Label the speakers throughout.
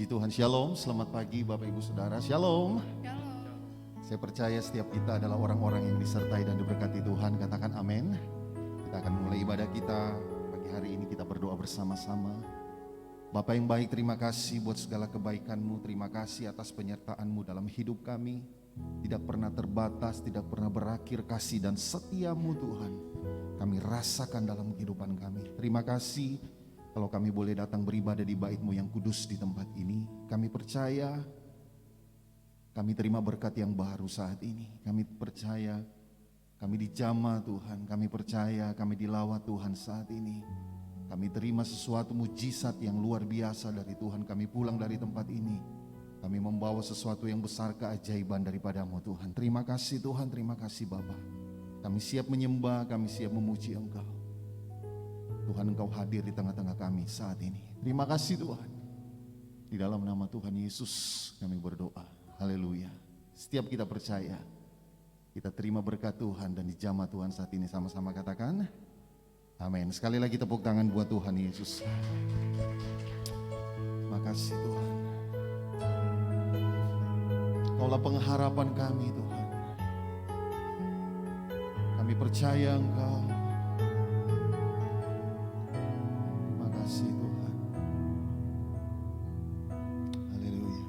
Speaker 1: Puji Tuhan, Shalom, selamat pagi Bapak Ibu Saudara, Shalom.
Speaker 2: Shalom.
Speaker 1: Saya percaya setiap kita adalah orang-orang yang disertai dan diberkati Tuhan, katakan amin. Kita akan mulai ibadah kita, pagi hari ini kita berdoa bersama-sama. Bapa yang baik, terima kasih buat segala kebaikan-Mu, terima kasih atas penyertaan-Mu dalam hidup kami. Tidak pernah terbatas, tidak pernah berakhir kasih dan setia-Mu Tuhan. Kami rasakan dalam kehidupan kami. Terima kasih kalau kami boleh datang beribadah di bait-Mu yang kudus di tempat ini. Kami percaya, kami terima berkat yang baru saat ini. Kami percaya, kami dijamah Tuhan. Kami percaya, kami dilawat Tuhan saat ini. Kami terima sesuatu mujizat yang luar biasa dari Tuhan. Kami pulang dari tempat ini, kami membawa sesuatu yang besar keajaiban daripada-Mu Tuhan. Terima kasih Tuhan, terima kasih Bapa. Kami siap menyembah, kami siap memuji Engkau. Tuhan, Engkau hadir di tengah-tengah kami saat ini. Terima kasih Tuhan. Di dalam nama Tuhan Yesus kami berdoa. Haleluya. Setiap kita percaya, kita terima berkat Tuhan dan dijamah Tuhan saat ini. Sama-sama katakan amin. Sekali lagi tepuk tangan buat Tuhan Yesus. Terima kasih Tuhan. Kaulah pengharapan kami Tuhan. Kami percaya Engkau. Terima kasih Tuhan. Haleluya.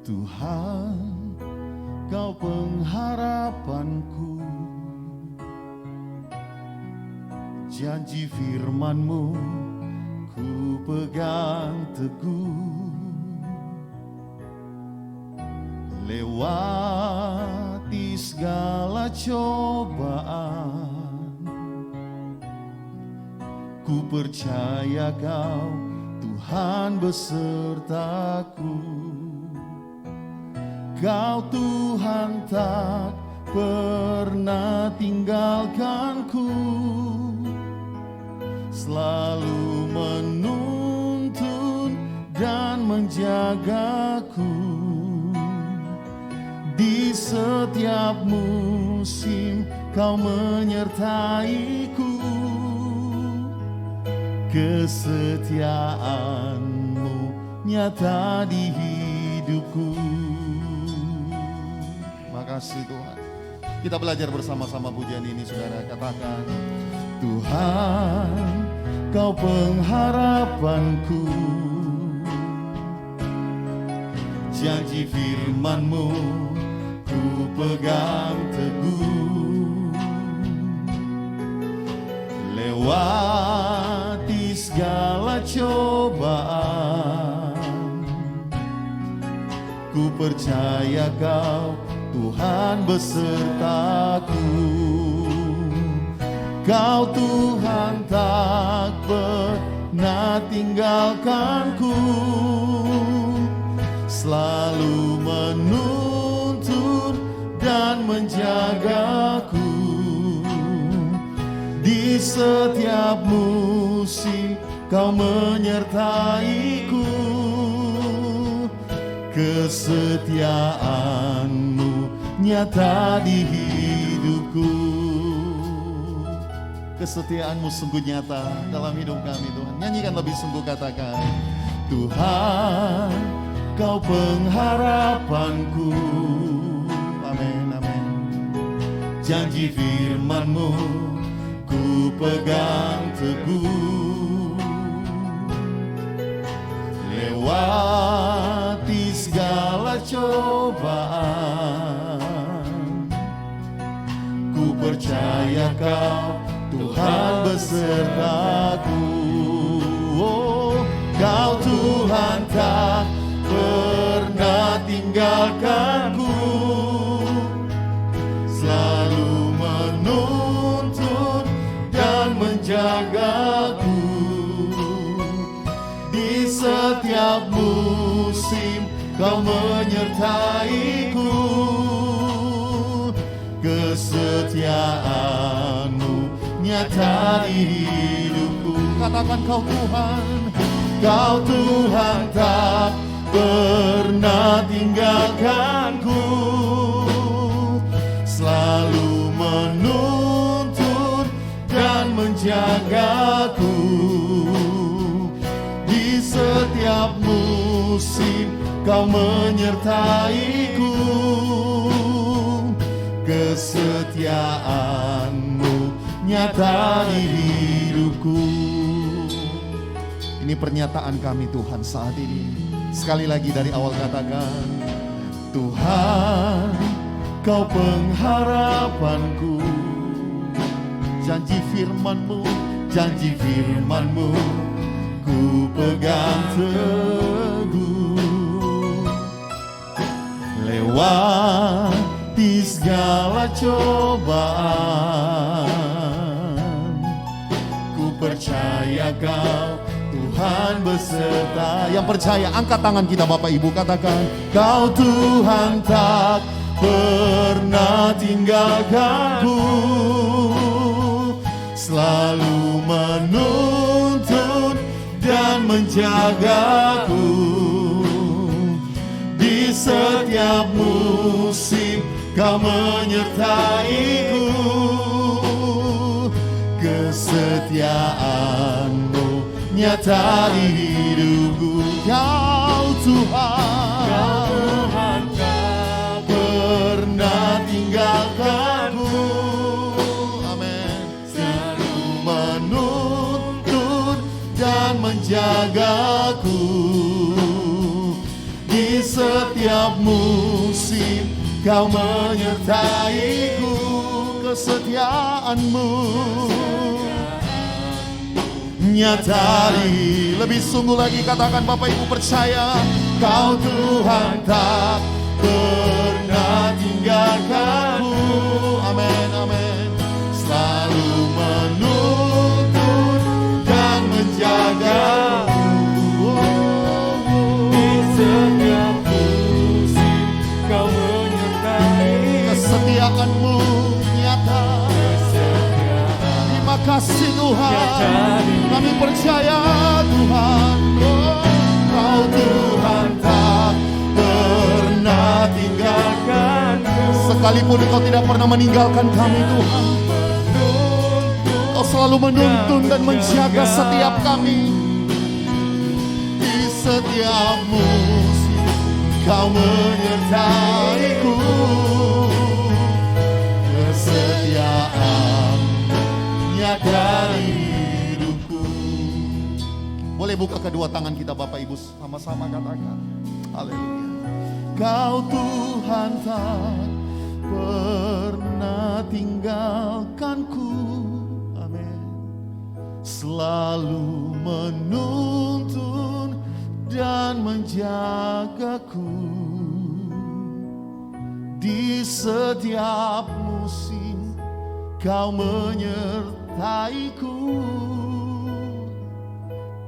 Speaker 1: Tuhan, Kau pengharapanku. Janji firman-Mu ku pegang teguh. Lewati segala cobaan, ku percaya Kau Tuhan besertaku. Kau Tuhan tak pernah tinggalkanku, selalu menuntun dan menjagaku. Di setiap musim Kau menyertaiku. Kesetiaan-Mu nyata di hidupku. Makasih Tuhan. Kita belajar bersama-sama pujian ini saudara. Katakan, Tuhan, Kau pengharapanku. Janji firman-Mu ku pegang teguh. Lewati segala cobaan, ku percaya Kau Tuhan besertaku. Kau Tuhan tak pernah tinggalkanku, selalu menuntun dan menjagaku. Di setiap musim Kau menyertaiku. Kesetiaan-Mu nyata di hidupku. Kesetiaan-Mu sungguh nyata dalam hidup kami Tuhan. Nyanyikan lebih sungguh, katakan, Tuhan, Kau pengharapanku. Amin, amin. Janji firman-Mu ku pegang teguh. Lewati segala cobaan, ku percaya Kau Tuhan besertaku. Oh, Kau Tuhan tak pernah tinggalkanku, selalu menuntun dan menjagaku. Di setiap musim Kau menyertaiku. Kesetiaan-Mu nyata di hidupku. Katakan, Kau Tuhan, Kau Tuhan tak pernah tinggalkanku, selalu menuntun dan menjagaku. musim Kau menyertaiku. Kesetiaan-Mu nyata di hidupku. Ini pernyataan kami Tuhan saat ini. Sekali lagi dari awal katakan, Tuhan, Kau pengharapanku. Janji firman-Mu, ku pegang teguh. Lewati segala cobaan, ku percaya Kau Tuhan beserta. Yang percaya angkat tangan kita Bapak Ibu, katakan, Kau Tuhan tak pernah tinggalkanku, selalu menuntun dan menjagaku. Di setiap musim Kau menyertaiku. Kesetiaan-Mu nyata di hidupku. Kau Tuhan, tak pernah tinggalkanku. Amin. Selalu menuntun dan menjagaku. Di setiap musim Kau menyertaiku. Kesetiaan-Mu nyata di. Lebih sungguh lagi katakan Bapak Ibu, percaya Kau Tuhan tak pernah tinggalkanku. Amin, amin. Selalu menuntun dan menjagaku. Di setiap musim Kau menyertai. Kesetiaan-Mu nyata. Terima kasih Tuhan, kami percaya Tuhan, Kau Tuhan tak pernah tinggalkanku. Sekalipun Engkau tidak pernah meninggalkan kami Tuhan, Kau selalu menuntun dan menjaga setiap kami. Di setiap musim Kau menyertaiku. Kesetiaan dari hidupku. Boleh buka kedua tangan kita Bapak Ibu, sama-sama katakan haleluya. Kau Tuhan tak pernah tinggalkanku. Amin. Selalu menuntun dan menjagaku. Di setiap musim Kau menyertaiku.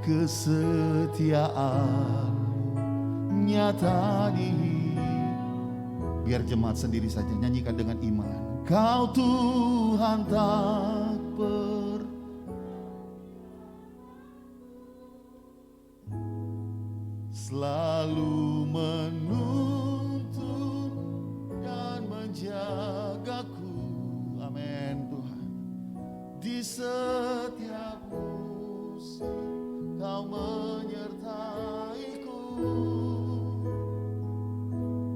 Speaker 1: Kesetiaan-Mu nyata di. Biar jemaat sendiri saja nyanyikan dengan iman. Kau Tuhan tak selalu menuntun dan menjagaku. Amin Tuhan. Di setiap musim Kau menyertaiku.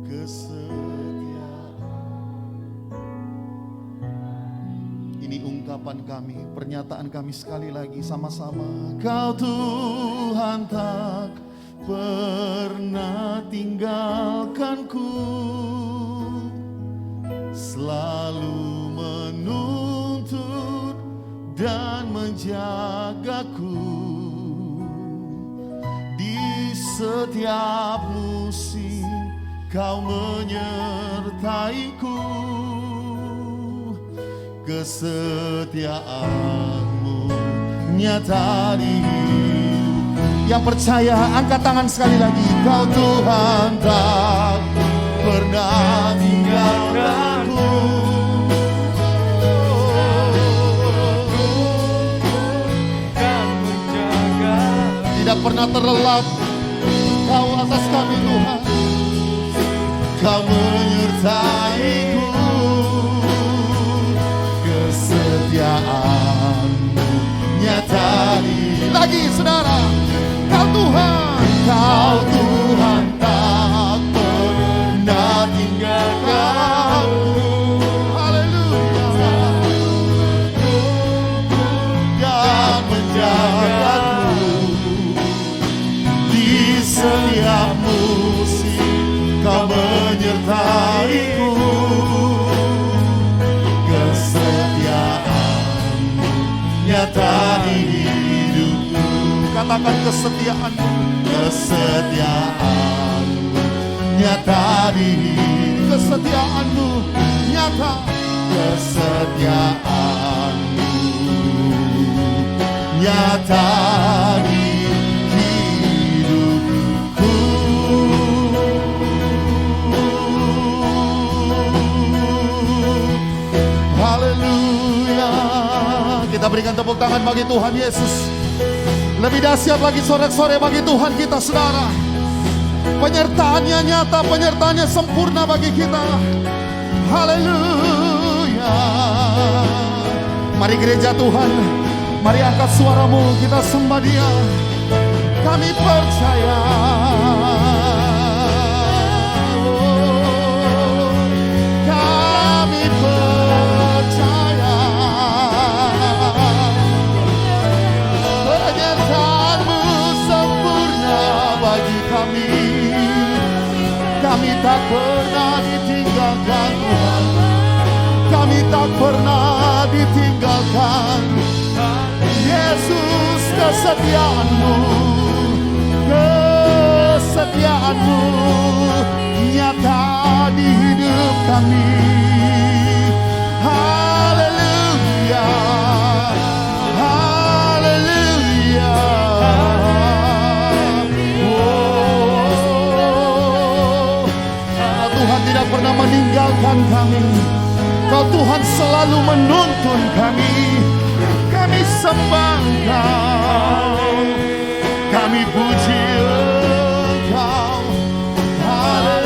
Speaker 1: Kesetiaan. Ini ungkapan kami, pernyataan kami sekali lagi sama-sama. Kau Tuhan tak pernah tinggalkanku. Selalu menuntun dan menjagaku. Di setiap musim Kau menyertaiku. Kesetiaan-Mu nyata di hidup. Yang percaya angkat tangan sekali lagi. Kau Tuhan tak pernah tinggalkanku. Tidak pernah terlelap Kau atas kami Tuhan. Kau menyertaiku. Kesetiaan-Mu nyata di. Lagi saudara. Kau Tuhan, Kau Tuhan Katakan kesetiaan-Mu. Kesetiaan-Mu nyata di hidup. Kesetiaan-Mu nyata. Kesetiaan-Mu nyata di hidupku. Haleluya. Kita berikan tepuk tangan bagi Tuhan Yesus. Lebih dahsyat lagi sore-sore bagi Tuhan kita, saudara. Penyertaannya nyata, penyertaannya sempurna bagi kita. Haleluya. Mari gereja Tuhan, mari angkat suaramu, kita sembah Dia. Kami percaya. Kami percaya. Penyertaan-Mu sempurna bagi kami. Kami tak pernah ditinggalkan Tuhan. Kami tak pernah ditinggalkan. Yesus, kesetiaan-Mu, kesetiaan-Mu nyata di hidup kami. Haleluya, haleluya. Oh, Tuhan tidak pernah meninggalkan kami. Kau Tuhan selalu menuntun kami. Kami sembah Engkau, kami puji Engkau. Haleluya.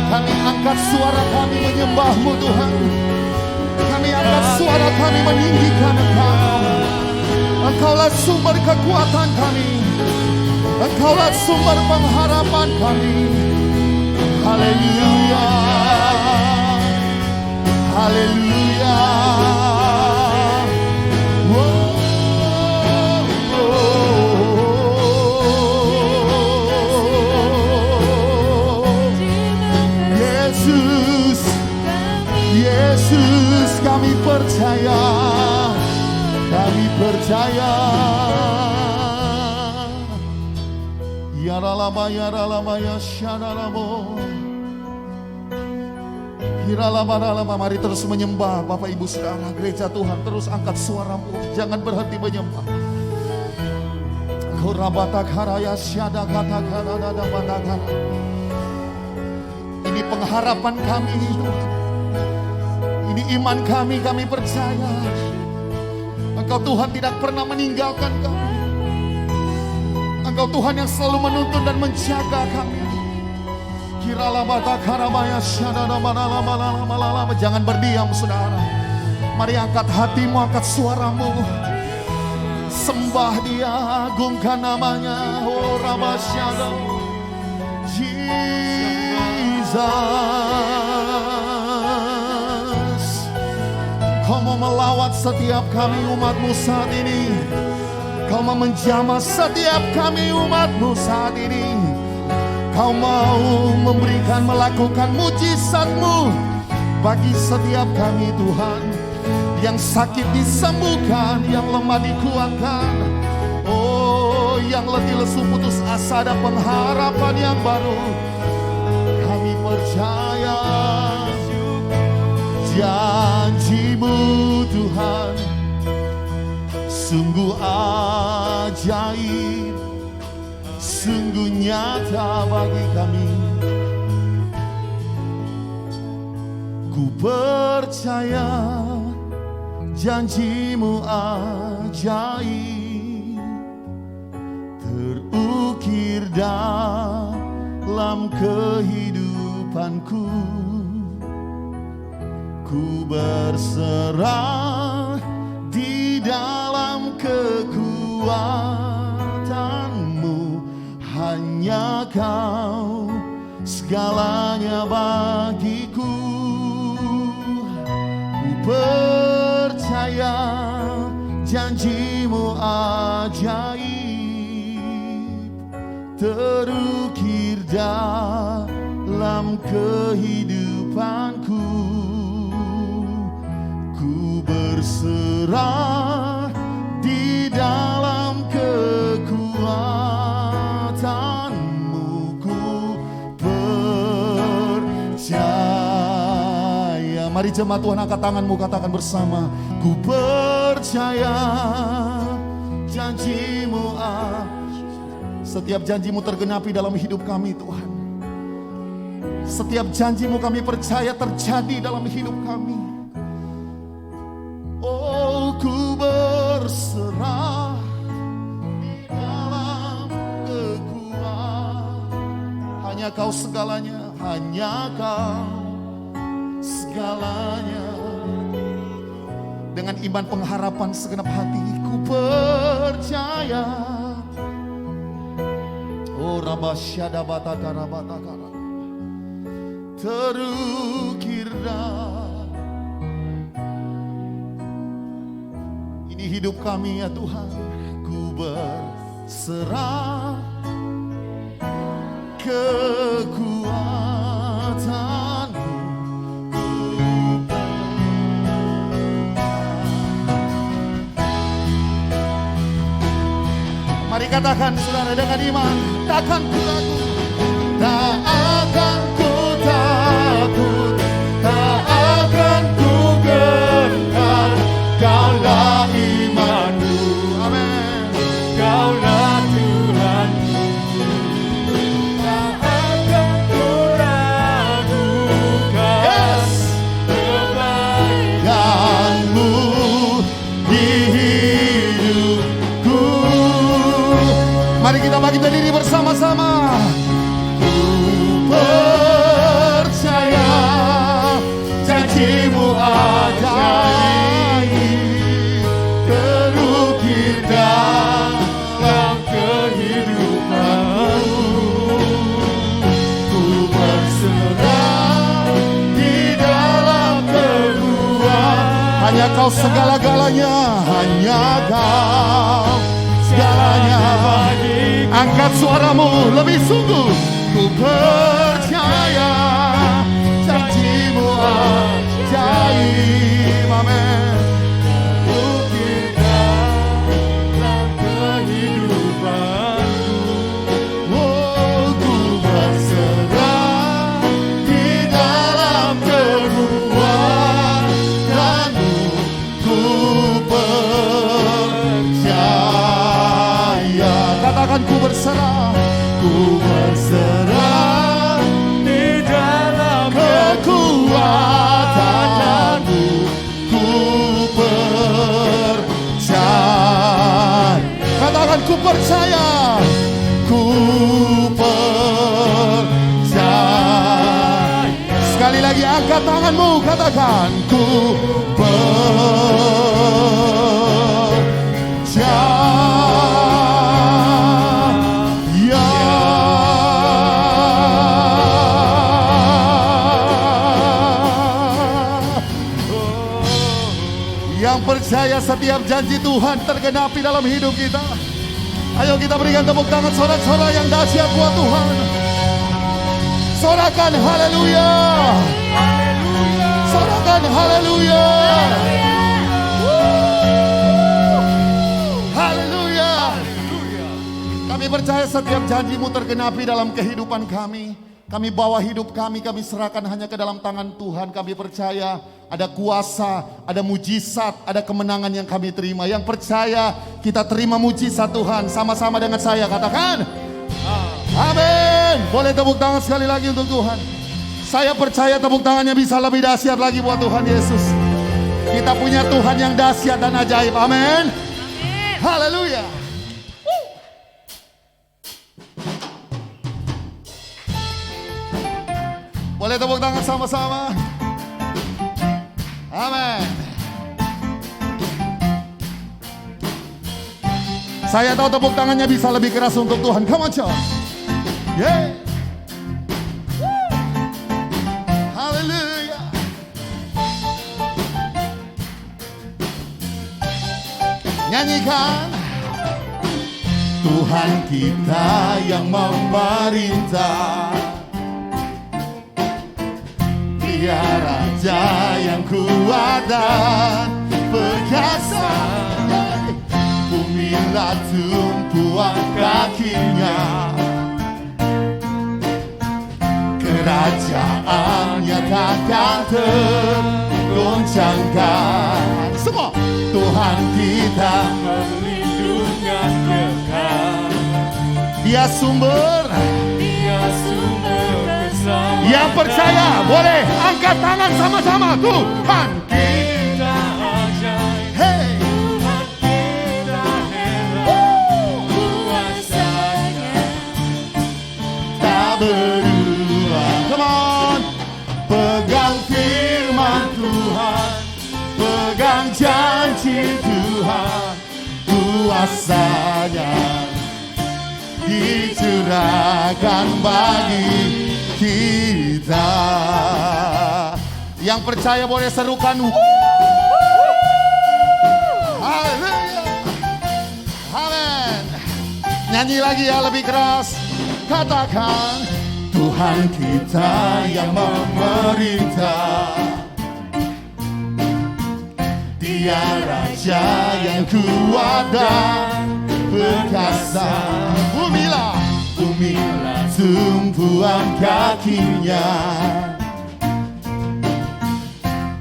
Speaker 1: Kami angkat suara kami menyembah-Mu Tuhan. Kami angkat suara kami meninggikan Engkau. Engkaulah sumber kekuatan kami. Engkaulah sumber pengharapan kami. Haleluya, haleluya. Yesus, Yesus, kami percaya. Kami percaya. Yaralama yaralama yashanaramo. Hiralama. Mari terus menyembah Bapak Ibu Saudara, gereja Tuhan, terus angkat suaramu, jangan berhenti menyembah. Ini pengharapan kami, ini iman kami percaya. Engkau Tuhan tidak pernah meninggalkan kami. Engkau Tuhan yang selalu menuntun dan menjaga kami. Jangan berdiam saudara. Mari angkat hatimu, angkat suaramu. Sembah Dia, agungkan namanya. Oh Ramasyada, Jesus. Kau mau melawat setiap kami umat-Mu saat ini. Kau mau menjamah setiap kami umat-Mu saat ini. Kau mau memberikan, melakukan mujizat-Mu bagi setiap kami Tuhan. Yang sakit disembuhkan, yang lemah dikuatkan. Oh, yang letih lesu putus asa ada pengharapan yang baru. Kami percaya janji-Mu Tuhan sungguh ajaib, sungguh nyata bagi kami. Ku percaya janji-Mu ajaib, terukir dalam kehidupanku. Ku berserah di dalam kekuatan-Mu. Hanya Kau segalanya bagiku. Ku percaya janji-Mu ajaib, terukir dalam kehidupan. kehidupanku. Ku berserah di dalam kekuatanmu. Ku percaya. Mari jemaat Tuhan, angkat tanganmu, katakan bersama. Ku percaya janjimu, setiap janjimu tergenapi dalam hidup kami Tuhan. Setiap janjimu kami percaya terjadi dalam hidup kami. Oh, ku berserah di dalam kekuatan. Hanya Kau segalanya, hanya Kau segalanya. Dengan iman pengharapan segenap hati, ku percaya. Oh, Rabasyada Batakara Batakara terukirlah. Ini hidup kami ya Tuhan. Ku berserah kekuatanmu. Mari katakan saudara dengan iman. Takkan ku takut, tak akan ku takut, tak akan ku gentar. Kaulah imanku, amin. Kaulah Tuhanku, tak akan ku ragukan kebaikanmu di hidupku. Mari kita bagi diri bersama-sama. Ku percaya janjimu ajaib, terukir dalam kehidupanku. Ku berserah di dalam kekuatan. Hanya Kau segala-galanya, hanya Kau segalanya. Angkat suaramu lebih sungguh. Ku percaya janjimu ajaib, amin. Terukir dalam kehidupanku. Oh, ku berserah di dalam kekuatanmu. Ku percaya. Katakan ku berserah. Ku berserah di dalam kekuatanmu. Ku percaya. Katakan ku percaya. Ku percaya. Sekali lagi angkat tanganmu, katakan ku percaya. Yang percaya setiap janji Tuhan tergenapi dalam hidup kita. Ayo kita berikan tepuk tangan sorak-sorak yang dahsyat buat Tuhan. Sorakan haleluya. Sorakan haleluya. Haleluya. Kami percaya setiap janjimu tergenapi dalam kehidupan kami. Kami bawa hidup kami serahkan hanya ke dalam tangan Tuhan. Kami percaya ada kuasa, ada mujizat, ada kemenangan yang kami terima. Yang percaya kita terima mujizat Tuhan. Sama-sama dengan saya katakan amin. Boleh tepuk tangan sekali lagi untuk Tuhan. Saya percaya tepuk tangannya bisa lebih dahsyat lagi buat Tuhan Yesus. Kita punya Tuhan yang dahsyat dan ajaib, amin. Haleluya. Boleh tepuk tangan sama-sama. Amin. Saya tahu tepuk tangannya bisa lebih keras untuk Tuhan. Come on, church. Yeah. Haleluya. Nyanyikan. Tuhan kita yang memerintah di Dia Raja yang kuat dan perkasa. Bumilah tumpuan kakinya, kerajaannya takkan tergoncangkan. Semua Tuhan kita
Speaker 2: perlindungan kekal.
Speaker 1: Dia sumber.
Speaker 2: Dia sumber keselamatan.
Speaker 1: Yang percaya boleh angkat tangan sama-sama. Tuhan
Speaker 2: Kita ajaib,
Speaker 1: hey.
Speaker 2: Tuhan kita heran, kuasanya
Speaker 1: Tak berubah. Come on. Pegang firman Tuhan, pegang janji Tuhan, kuasanya dicurahkan bagi kita. Yang percaya boleh serukan. Haleluya. Amin. Nyanyi lagi ya lebih keras. Katakan, Tuhan kita yang memerintah. Dia Raja yang kuat dan perkasa. Bumilah tumpuan kakinya,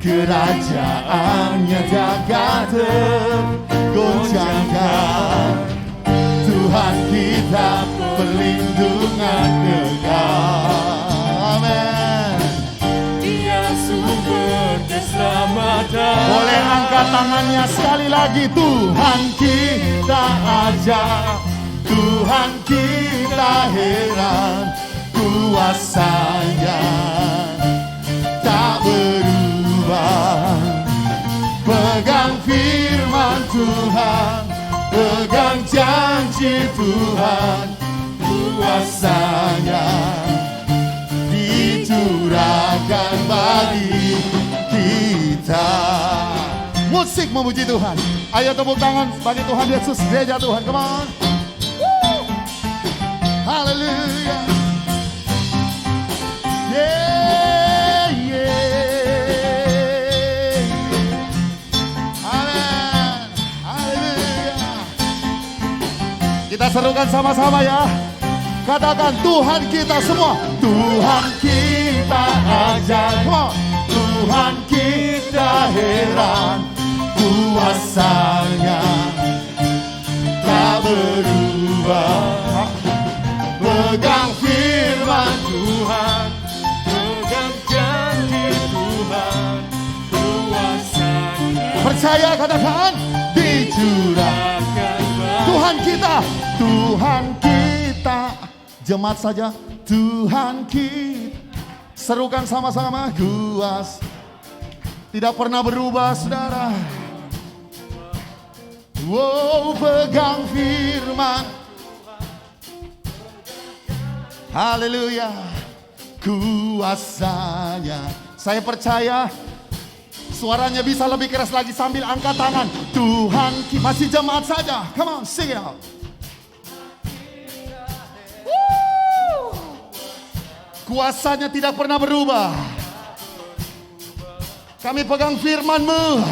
Speaker 1: kerajaannya takkan tergoncangkan. Tuhan kita perlindungan kekal. Amin.
Speaker 2: Dia sumber keselamatan.
Speaker 1: Boleh angkat tangannya sekali lagi. Tuhan kita ajaib, Tuhan kita heran, kuasanya tak berubah. Pegang firman Tuhan, pegang janji Tuhan, kuasanya dicurahkan bagi kita. Musik memuji Tuhan. Ayo tepuk tangan bagi Tuhan Yesus, gereja Tuhan. Come on. Haleluya. Yeah, yeah. Amin. Haleluya. Kita serukan sama-sama ya. Katakan, Tuhan kita semua. Tuhan kita ajaib. Come on. Tuhan kita heran, kuasanya tak berubah. Pegang firman
Speaker 2: Tuhan, pegang janji Tuhan, kuasanya
Speaker 1: percaya, katakan, dicurahkan. Tuhan kita, Tuhan kita. Jemaat saja, Tuhan kita. Serukan sama-sama, kuas. Tidak pernah berubah, saudara. Wow, pegang firman. Haleluya. Kuasanya. Saya percaya suaranya bisa lebih keras lagi sambil angkat tangan. Tuhan, masih jemaat saja. Come on, sing it out. Woo. Kuasanya tidak pernah berubah. Kami pegang firman-Mu.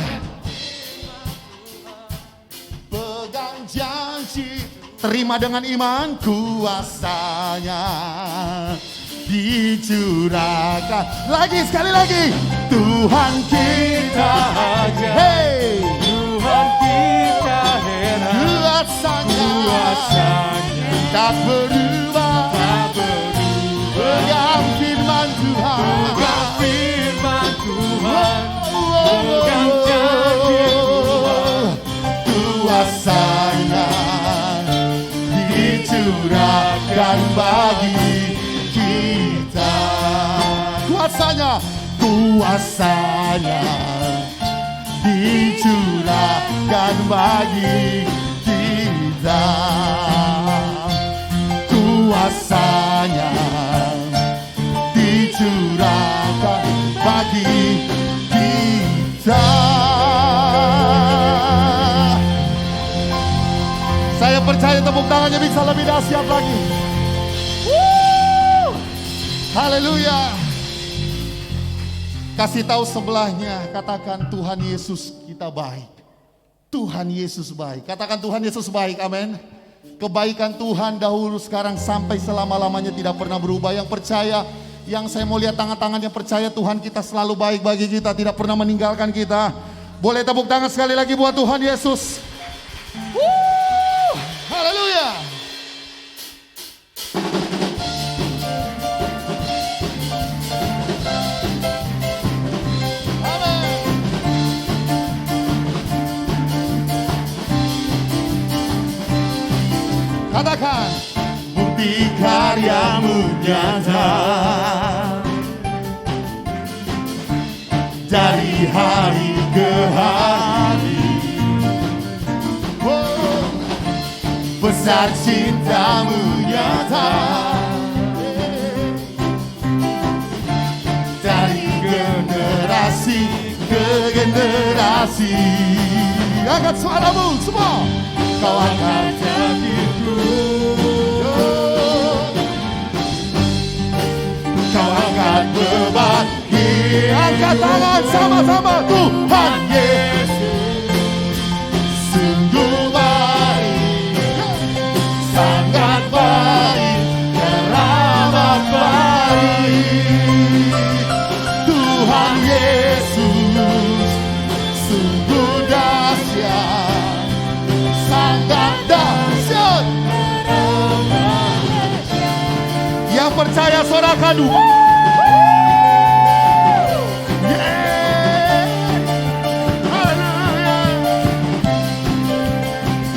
Speaker 1: Pegang janji. Terima dengan iman, kuasanya dicurahkan. Lagi, sekali lagi. Tuhan kita aja. Hey.
Speaker 2: Tuhan kita heran,
Speaker 1: Kuasanya tak berubah. Pegang firman Tuhan.
Speaker 2: pegang firman Tuhan, pegang janji Tuhan,
Speaker 1: Kuasanya dicurahkan bagi kita. Kuasanya dicurahkan bagi kita. Kuasanya dicurahkan bagi kita. Saya percaya tepuk tangannya bisa lebih dahsyat lagi. Woo! Haleluya. Kasih tahu sebelahnya, katakan Tuhan Yesus kita baik. Tuhan Yesus baik. Katakan Tuhan Yesus baik, amin. Kebaikan Tuhan dahulu, sekarang, sampai selama-lamanya tidak pernah berubah. Yang percaya, yang saya mau lihat tangan-tangan yang percaya Tuhan kita selalu baik bagi kita, tidak pernah meninggalkan kita. Boleh tepuk tangan sekali lagi buat Tuhan Yesus. Haleluya. Katakan, bukti karyamu nyata dari hari ke hari. Oh, besar cintamu nyata dari generasi ke generasi. Angkat suaramu semua. Kau angkat hatiku, kau angkat beban. Angkat tangan sama-sama. Tuhan Yesus sungguh baik, sangat baik, teramat baik. Tuhan Yesus sungguh dahsyat, sangat dahsyat. Yang percaya sorakan.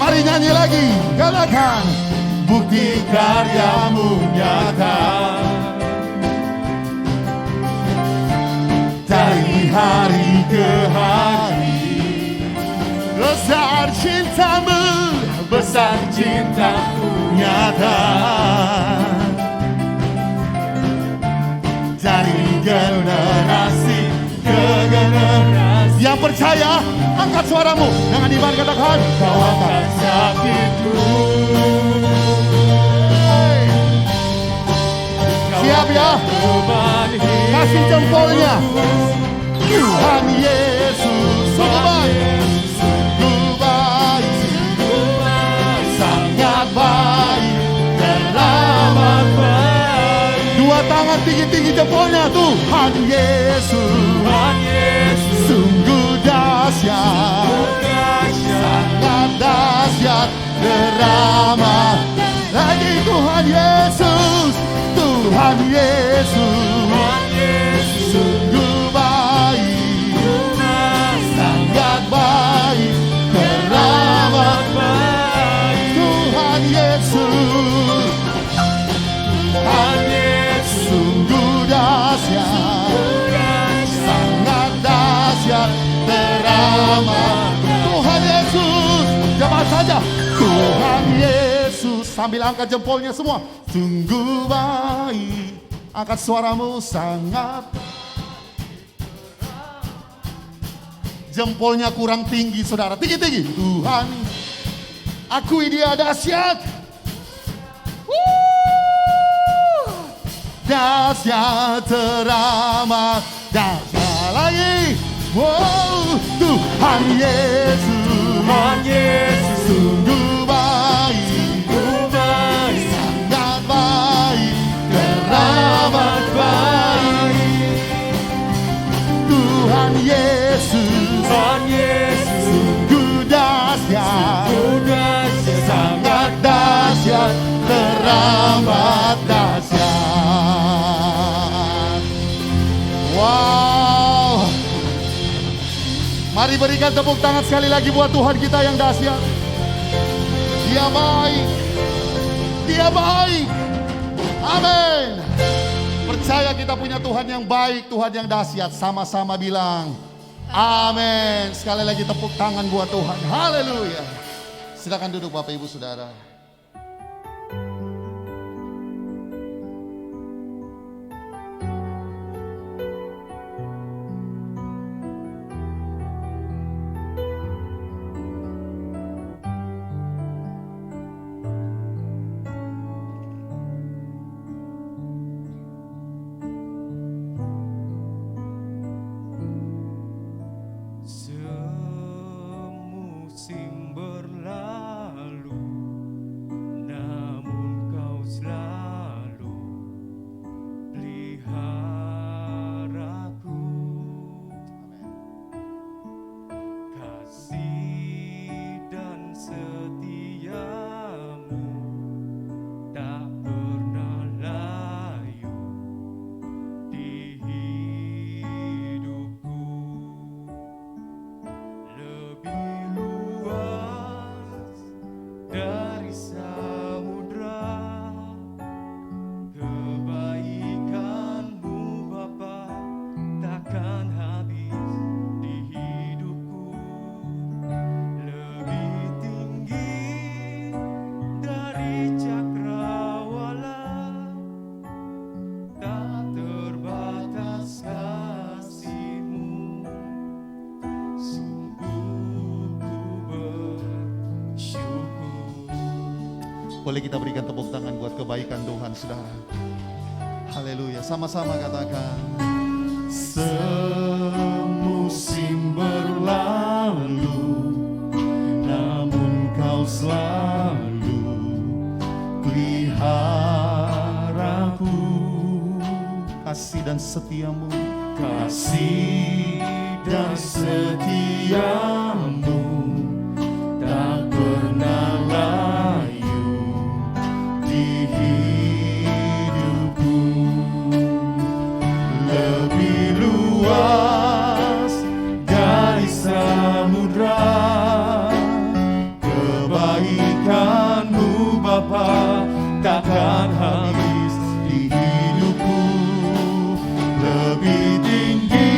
Speaker 1: Mari nyanyi lagi, katakan, bukti karyamu nyata dari hari ke hari. Besar cintamu, besar cintamu nyata dari generasi ke generasi. Yang percaya, angkat suaramu dengan iman, katakan, kau angkat sakitku. Siap ya? Kasih jempolnya. Tuhan Yesus sungguh baik, sungguh baik, sangat baik, teramat baik. Dua tangan tinggi-tinggi jempolnya. Tuhan Yesus sungguh dahsyat, sangat dahsyat, teramat. Lagi Tuhan Yesus, Tuhan Yesus sungguh baik, sangat baik, teramat baik. Tuhan Yesus, Tuhan Yesus sungguh dahsyat, sangat dahsyat, teramat. Tuhan Yesus, jemaat saja. Tuhan Yesus, sambil angkat jempolnya semua. Sungguh baik, angkat suaramu, sangat. Jempolnya kurang tinggi saudara, tinggi-tinggi. Tuhan, akui dia dahsyat. Dahsyat, teramat, dahsyat lagi. Wow, Tuhan Yesus sungguh baik, sangat baik, teramat baik. Tuhan Yesus sungguh dahsyat, sangat dahsyat, teramat dahsyat. Wow. Mari berikan tepuk tangan sekali lagi buat Tuhan kita yang dahsyat. Dia baik, dia baik. Amin. Percaya kita punya Tuhan yang baik, Tuhan yang dahsyat. Sama-sama bilang amin. Sekali lagi tepuk tangan buat Tuhan. Haleluya. Silakan duduk Bapak Ibu Saudara. Boleh kita berikan tepuk tangan buat kebaikan Tuhan, saudara. Haleluya, sama-sama katakan.
Speaker 2: Semusim berlalu, namun kau selalu peliharaku.
Speaker 1: Kasih dan setiamu,
Speaker 2: Kasih dan setiamu tak pernah layu di hidupku. Lebih luas dari samudra kebaikanmu Bapa takkan habis di hidupku. Lebih tinggi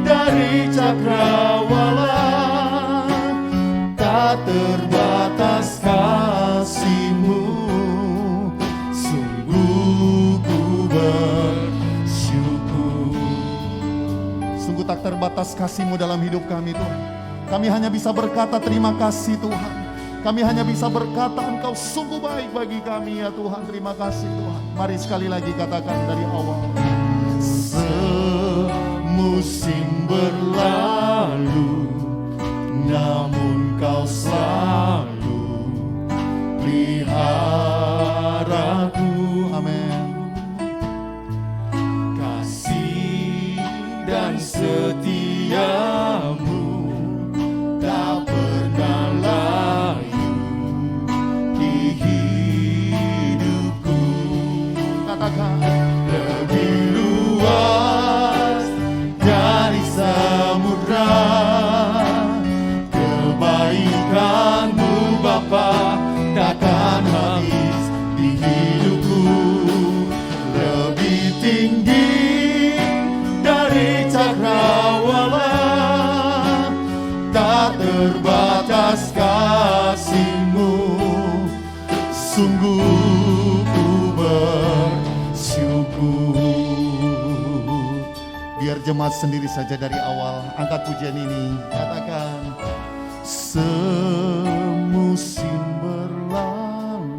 Speaker 2: dari cakrawala, tak terbatas kasih-Mu. Sungguh ku bersyukur.
Speaker 1: sungguh tak terbatas kasih-Mu dalam hidup kami Tuhan. Kami hanya bisa berkata terima kasih Tuhan. Kami hanya bisa berkata Engkau sungguh baik bagi kami ya Tuhan. Terima kasih Tuhan. Mari sekali lagi katakan dari awal.
Speaker 2: Semusim berlalu, namun kau selalu peliharaku.
Speaker 1: Amin.
Speaker 2: Kasih dan setiamu tak pernah layu di hidupku.
Speaker 1: Katakan.
Speaker 2: Lebih luas dari samudra kebaikan-Mu Bapa takkan habis di hidupku. Lebih tinggi dari cakrawala, tak terbatas kasih-Mu. Sungguh ku bersyukur.
Speaker 1: Biar jemaat sendiri saja dari awal angkat pujian ini. Katakan.
Speaker 2: Semusim berlalu,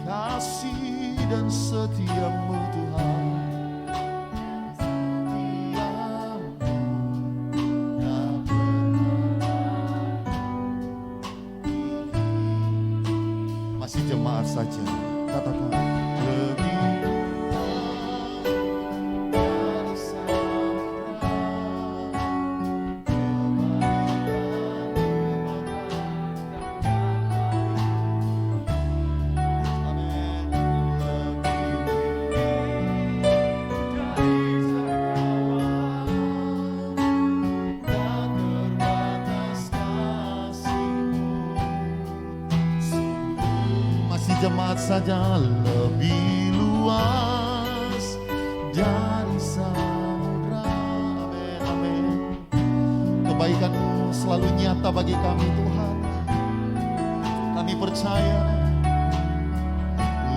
Speaker 1: Kasih dan setiamu Tuhan. Masih jemaat saja. Katakan. Lebih jemaat saja. Lebih luas dari samudra. Amin, amin. Kebaikan-Mu selalu nyata bagi kami Tuhan. Kami percaya.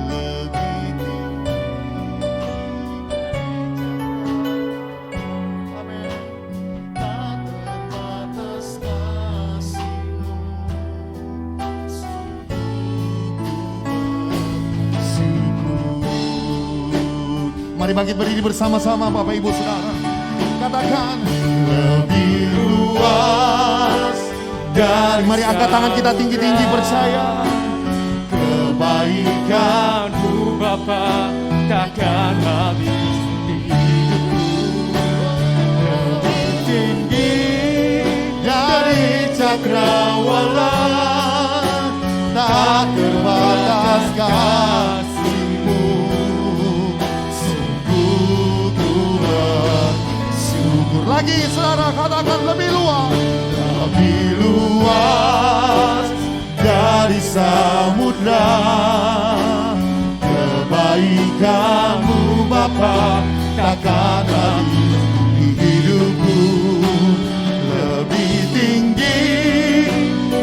Speaker 1: Lebih tinggi. Amin. Tak terbatas kasih-Mu. Mari bangkit berdiri bersama-sama Bapak Ibu Saudara. Katakan.
Speaker 2: lebih luas dari
Speaker 1: Mari angkat tangan kita tinggi-tinggi percaya.
Speaker 2: kebaikan-Mu Bapa takkan habis di hidupku. Lebih tinggi dari cakrawala,
Speaker 1: Tak terbatas
Speaker 2: kasih-Mu. Sungguh ku bersyukur.
Speaker 1: lagi saudara, katakan lebih luas.
Speaker 2: Lebih luas dari samudra kebaikan-Mu Bapa takkan habis di hidupku. Lebih tinggi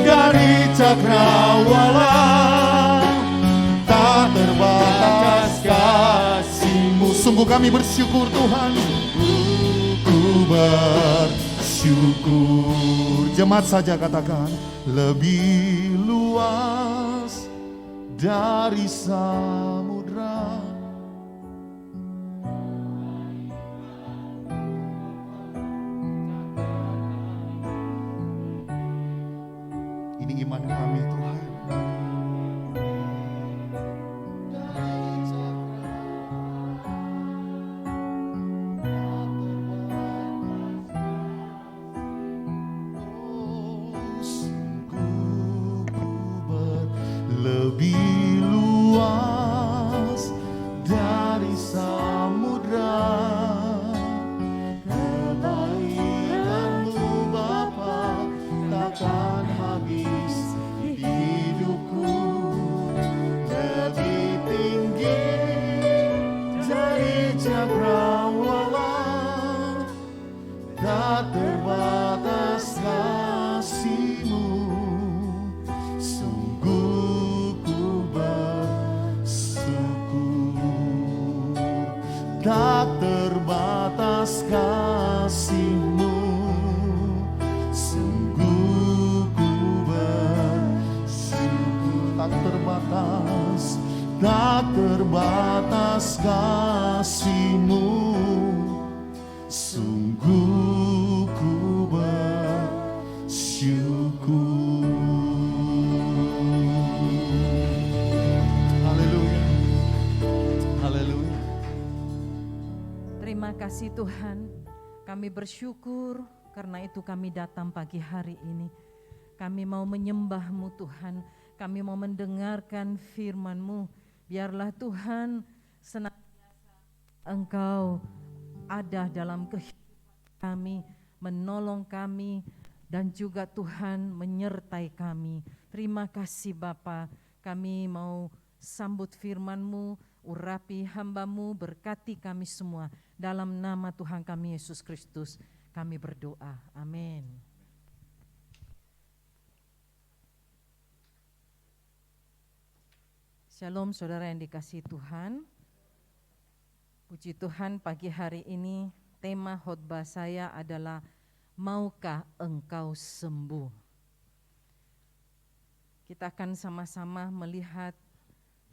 Speaker 2: dari cakrawala, tak terbatas kasih-Mu.
Speaker 1: Sungguh kami bersyukur Tuhan.
Speaker 2: Ku bersyukur. Jemaat saja katakan, lebih luas dari samudra. Ini iman kami Tuhan. Lebih luas dari samudra, kebaikan-Mu Bapa takkan habis di hidupku. Lebih tinggi dari cakrawala, tak terbatas kasih-Mu. Tak terbatas kasih-Mu, sungguh ku bersyukur. Tak terbatas, tak terbatas kasih-Mu, sungguh ku bersyukur. Haleluya, haleluya.
Speaker 3: Terima kasih Tuhan, kami bersyukur karena itu kami datang pagi hari ini. Kami mau menyembah-Mu Tuhan, kami mau mendengarkan firman-Mu. Biarlah Tuhan senantiasa Engkau ada dalam kehidupan kami, menolong kami, dan juga Tuhan menyertai kami. Terima kasih Bapa, kami mau sambut firman-Mu, urapi hamba-Mu, berkati kami semua. Dalam nama Tuhan kami Yesus Kristus kami berdoa, amin. Shalom saudara yang dikasihi Tuhan. Puji Tuhan, pagi hari ini tema khotbah saya adalah maukah engkau sembuh. Kita akan sama-sama melihat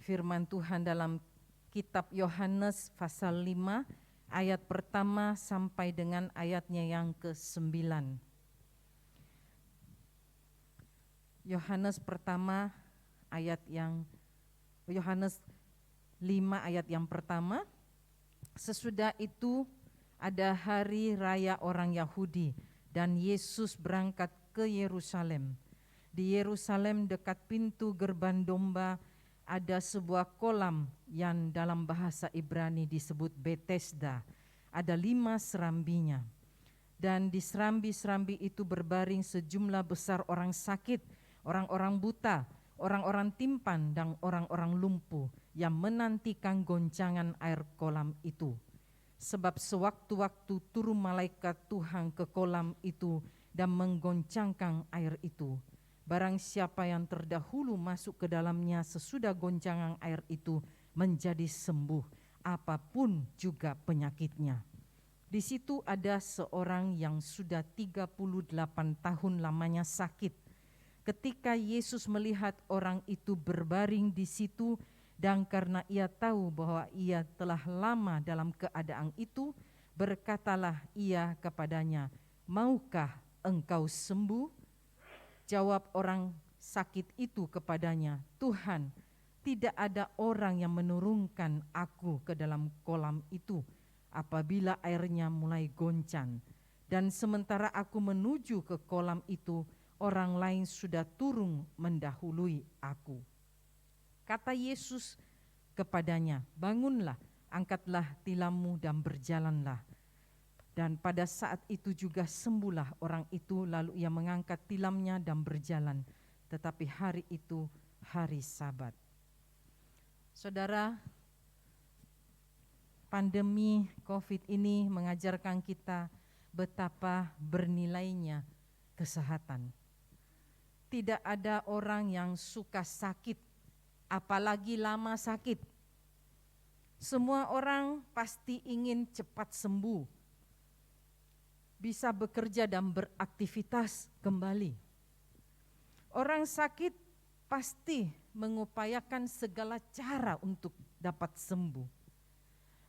Speaker 3: firman Tuhan dalam kitab Yohanes pasal 5 ayat pertama sampai dengan ayatnya yang ke-9. Yohanes 5 ayat yang pertama. Sesudah itu ada hari raya orang Yahudi dan Yesus berangkat ke Yerusalem. Di Yerusalem dekat pintu gerbang domba ada sebuah kolam yang dalam bahasa Ibrani disebut Betesda. Ada 5 serambinya. Dan di serambi-serambi itu berbaring sejumlah besar orang sakit, orang-orang buta, orang-orang timpan, dan orang-orang lumpuh yang menantikan goncangan air kolam itu. Sebab sewaktu-waktu turun malaikat Tuhan ke kolam itu dan menggoncangkan air itu. Barang siapa yang terdahulu masuk ke dalamnya sesudah goncangan air itu menjadi sembuh, apapun juga penyakitnya. Di situ ada seorang yang sudah 38 tahun lamanya sakit. Ketika Yesus melihat orang itu berbaring di situ dan karena ia tahu bahwa ia telah lama dalam keadaan itu, berkatalah ia kepadanya, "Maukah engkau sembuh?" Jawab orang sakit itu kepadanya, "Tuhan, tidak ada orang yang menurunkan aku ke dalam kolam itu apabila airnya mulai goncang. Dan sementara aku menuju ke kolam itu, orang lain sudah turun mendahului aku." Kata Yesus kepadanya, "Bangunlah, angkatlah tilammu dan berjalanlah." Dan pada saat itu juga sembuhlah orang itu, lalu ia mengangkat tilamnya dan berjalan. Tetapi hari itu hari Sabat. Saudara, pandemi COVID ini mengajarkan kita betapa bernilainya kesehatan. Tidak ada orang yang suka sakit, apalagi lama sakit. Semua orang pasti ingin cepat sembuh. bisa bekerja dan beraktivitas kembali. Orang sakit pasti mengupayakan segala cara untuk dapat sembuh.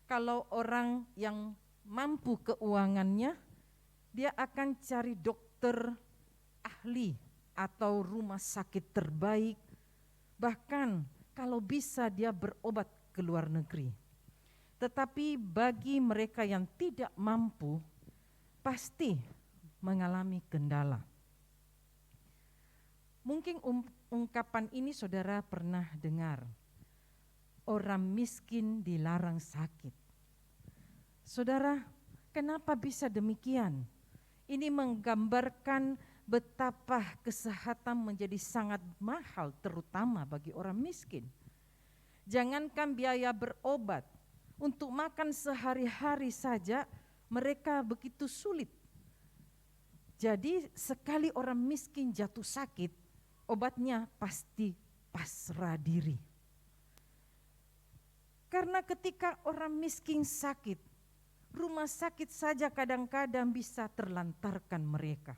Speaker 3: Kalau orang yang mampu keuangannya, dia akan cari dokter ahli atau rumah sakit terbaik. Bahkan kalau bisa dia berobat ke luar negeri. Tetapi bagi mereka yang tidak mampu, pasti mengalami kendala. Mungkin ungkapan ini saudara pernah dengar. Orang miskin dilarang sakit. Saudara, kenapa bisa demikian? Ini menggambarkan betapa kesehatan menjadi sangat mahal, terutama bagi orang miskin. Jangankan biaya berobat, untuk makan sehari-hari saja mereka begitu sulit. Jadi sekali orang miskin jatuh sakit, obatnya pasti pasrah diri. Karena ketika orang miskin sakit, rumah sakit saja kadang-kadang bisa terlantarkan mereka.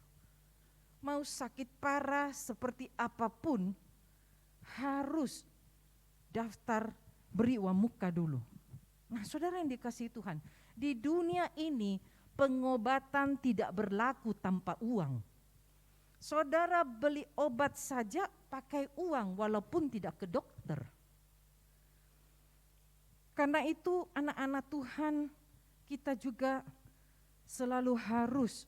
Speaker 3: Mau sakit parah seperti apapun, harus daftar beri uang muka dulu. Nah, saudara yang dikasihi Tuhan, di dunia ini pengobatan tidak berlaku tanpa uang. Saudara beli obat saja pakai uang walaupun tidak ke dokter. Karena itu anak-anak Tuhan, kita juga selalu harus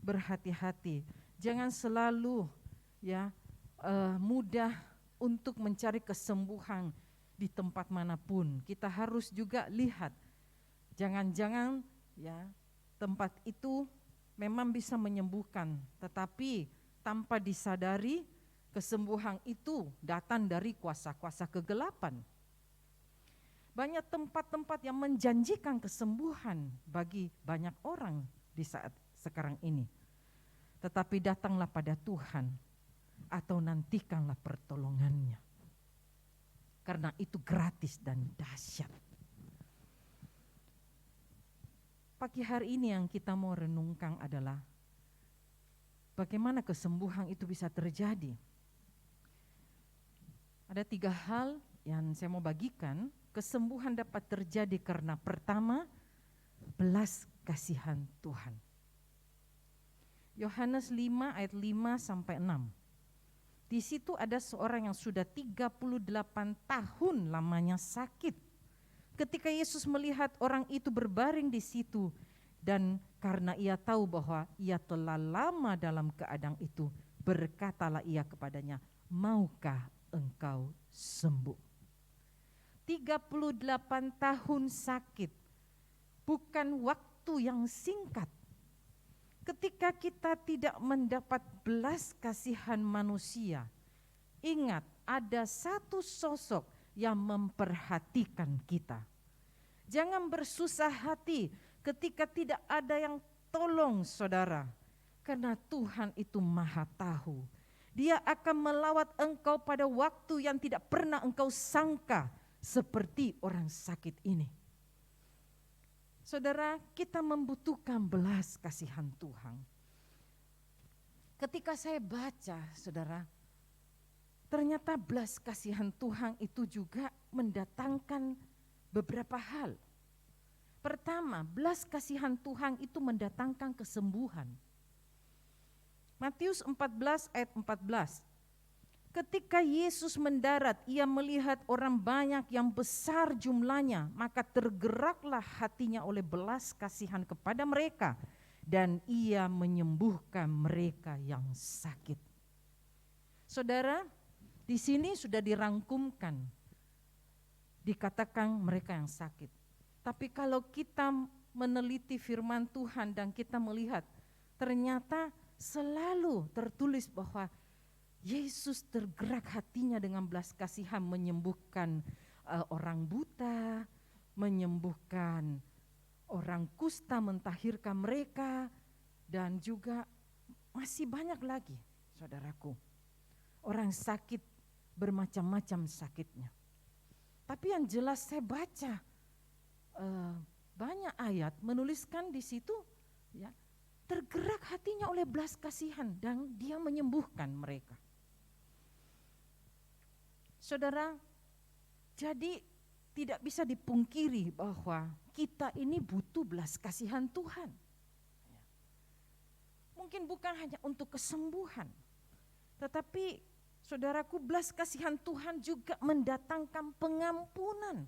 Speaker 3: berhati-hati. Jangan selalu mudah untuk mencari kesembuhan di tempat manapun. Kita harus juga lihat, jangan-jangan tempat itu memang bisa menyembuhkan, tetapi tanpa disadari kesembuhan itu datang dari kuasa-kuasa kegelapan. Banyak tempat-tempat yang menjanjikan kesembuhan bagi banyak orang di saat sekarang ini. Tetapi datanglah pada Tuhan atau nantikanlah pertolongannya. Karena itu gratis dan dahsyat. Pagi hari ini yang kita mau renungkan adalah bagaimana kesembuhan itu bisa terjadi. Ada 3 hal yang saya mau bagikan. Kesembuhan dapat terjadi karena pertama, belas kasihan Tuhan. Yohanes 5 ayat 5 sampai 6. Di situ ada seorang yang sudah 38 tahun lamanya sakit. Ketika Yesus melihat orang itu berbaring di situ, dan karena ia tahu bahwa ia telah lama dalam keadaan itu, berkatalah ia kepadanya, maukah engkau sembuh? 38 tahun sakit, bukan waktu yang singkat. Ketika kita tidak mendapat belas kasihan manusia, ingat ada satu sosok yang memperhatikan kita. Jangan bersusah hati ketika tidak ada yang tolong saudara, karena Tuhan itu maha tahu. Dia akan melawat engkau pada waktu yang tidak pernah engkau sangka, seperti orang sakit ini. Saudara, kita membutuhkan belas kasihan Tuhan. Ketika saya baca, saudara, ternyata belas kasihan Tuhan itu juga mendatangkan beberapa hal. Pertama, belas kasihan Tuhan itu mendatangkan kesembuhan. Matius 14 ayat 14. Ketika Yesus mendarat, ia melihat orang banyak yang besar jumlahnya, maka tergeraklah hatinya oleh belas kasihan kepada mereka, dan ia menyembuhkan mereka yang sakit. Saudara, di sini sudah dirangkumkan, dikatakan mereka yang sakit. Tapi kalau kita meneliti firman Tuhan dan kita melihat, ternyata selalu tertulis bahwa Yesus tergerak hatinya dengan belas kasihan menyembuhkan orang buta, menyembuhkan orang kusta, mentahirkan mereka, dan juga masih banyak lagi, saudaraku. Orang sakit bermacam-macam sakitnya. Tapi yang jelas saya baca banyak ayat menuliskan di situ, tergerak hatinya oleh belas kasihan dan dia menyembuhkan mereka. Saudara, jadi tidak bisa dipungkiri bahwa kita ini butuh belas kasihan Tuhan. Mungkin bukan hanya untuk kesembuhan, tetapi saudaraku, belas kasihan Tuhan juga mendatangkan pengampunan.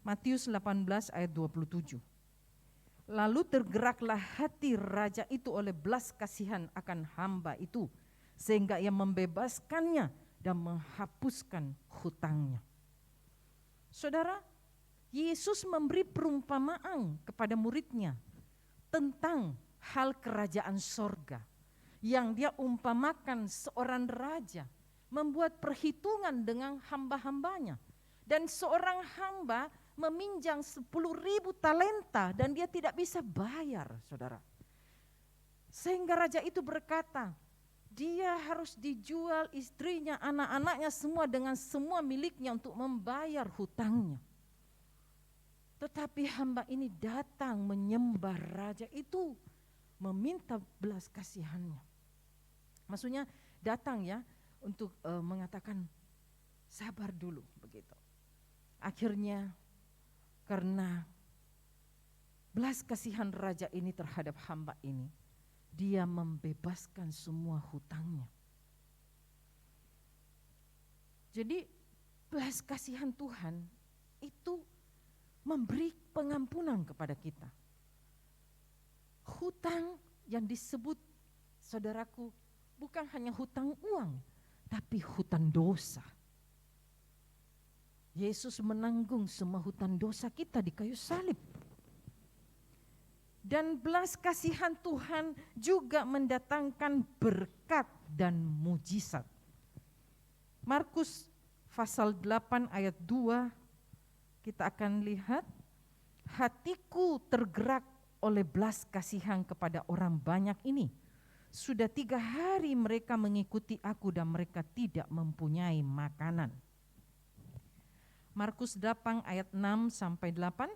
Speaker 3: Matius 18 ayat 27. Lalu tergeraklah hati raja itu oleh belas kasihan akan hamba itu, sehingga ia membebaskannya dan menghapuskan hutangnya. Saudara, Yesus memberi perumpamaan kepada muridnya tentang hal kerajaan sorga yang dia umpamakan seorang raja membuat perhitungan dengan hamba-hambanya. Dan seorang hamba meminjam 10.000 talenta dan dia tidak bisa bayar, saudara. Sehingga raja itu berkata, dia harus dijual istrinya, anak-anaknya semua dengan semua miliknya untuk membayar hutangnya. Tetapi hamba ini datang menyembah raja itu, meminta belas kasihannya. Maksudnya datang ya untuk mengatakan sabar dulu begitu. Akhirnya karena belas kasihan raja ini terhadap hamba ini, dia membebaskan semua hutangnya. Jadi belas kasihan Tuhan itu memberi pengampunan kepada kita. Hutang yang disebut, saudaraku, bukan hanya hutang uang, tapi hutang dosa. Yesus menanggung semua hutang dosa kita di kayu salib. Dan belas kasihan Tuhan juga mendatangkan berkat dan mujizat. Markus pasal 8 ayat 2, kita akan lihat, hatiku tergerak oleh belas kasihan kepada orang banyak ini. Sudah 3 hari mereka mengikuti aku dan mereka tidak mempunyai makanan. Markus 8 ayat 6 sampai 8.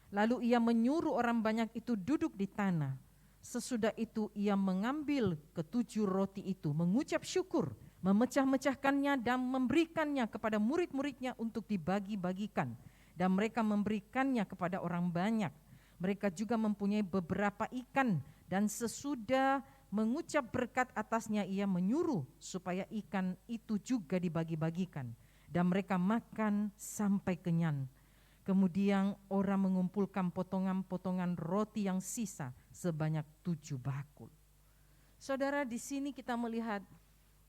Speaker 3: Lalu ia menyuruh orang banyak itu duduk di tanah. Sesudah itu ia mengambil ke-7 roti itu, mengucap syukur, memecah-mecahkannya dan memberikannya kepada murid-muridnya untuk dibagi-bagikan. Dan mereka memberikannya kepada orang banyak. Mereka juga mempunyai beberapa ikan dan sesudah mengucap berkat atasnya ia menyuruh supaya ikan itu juga dibagi-bagikan. Dan mereka makan sampai kenyang. Kemudian orang mengumpulkan potongan-potongan roti yang sisa sebanyak 7 bakul. Saudara, di sini kita melihat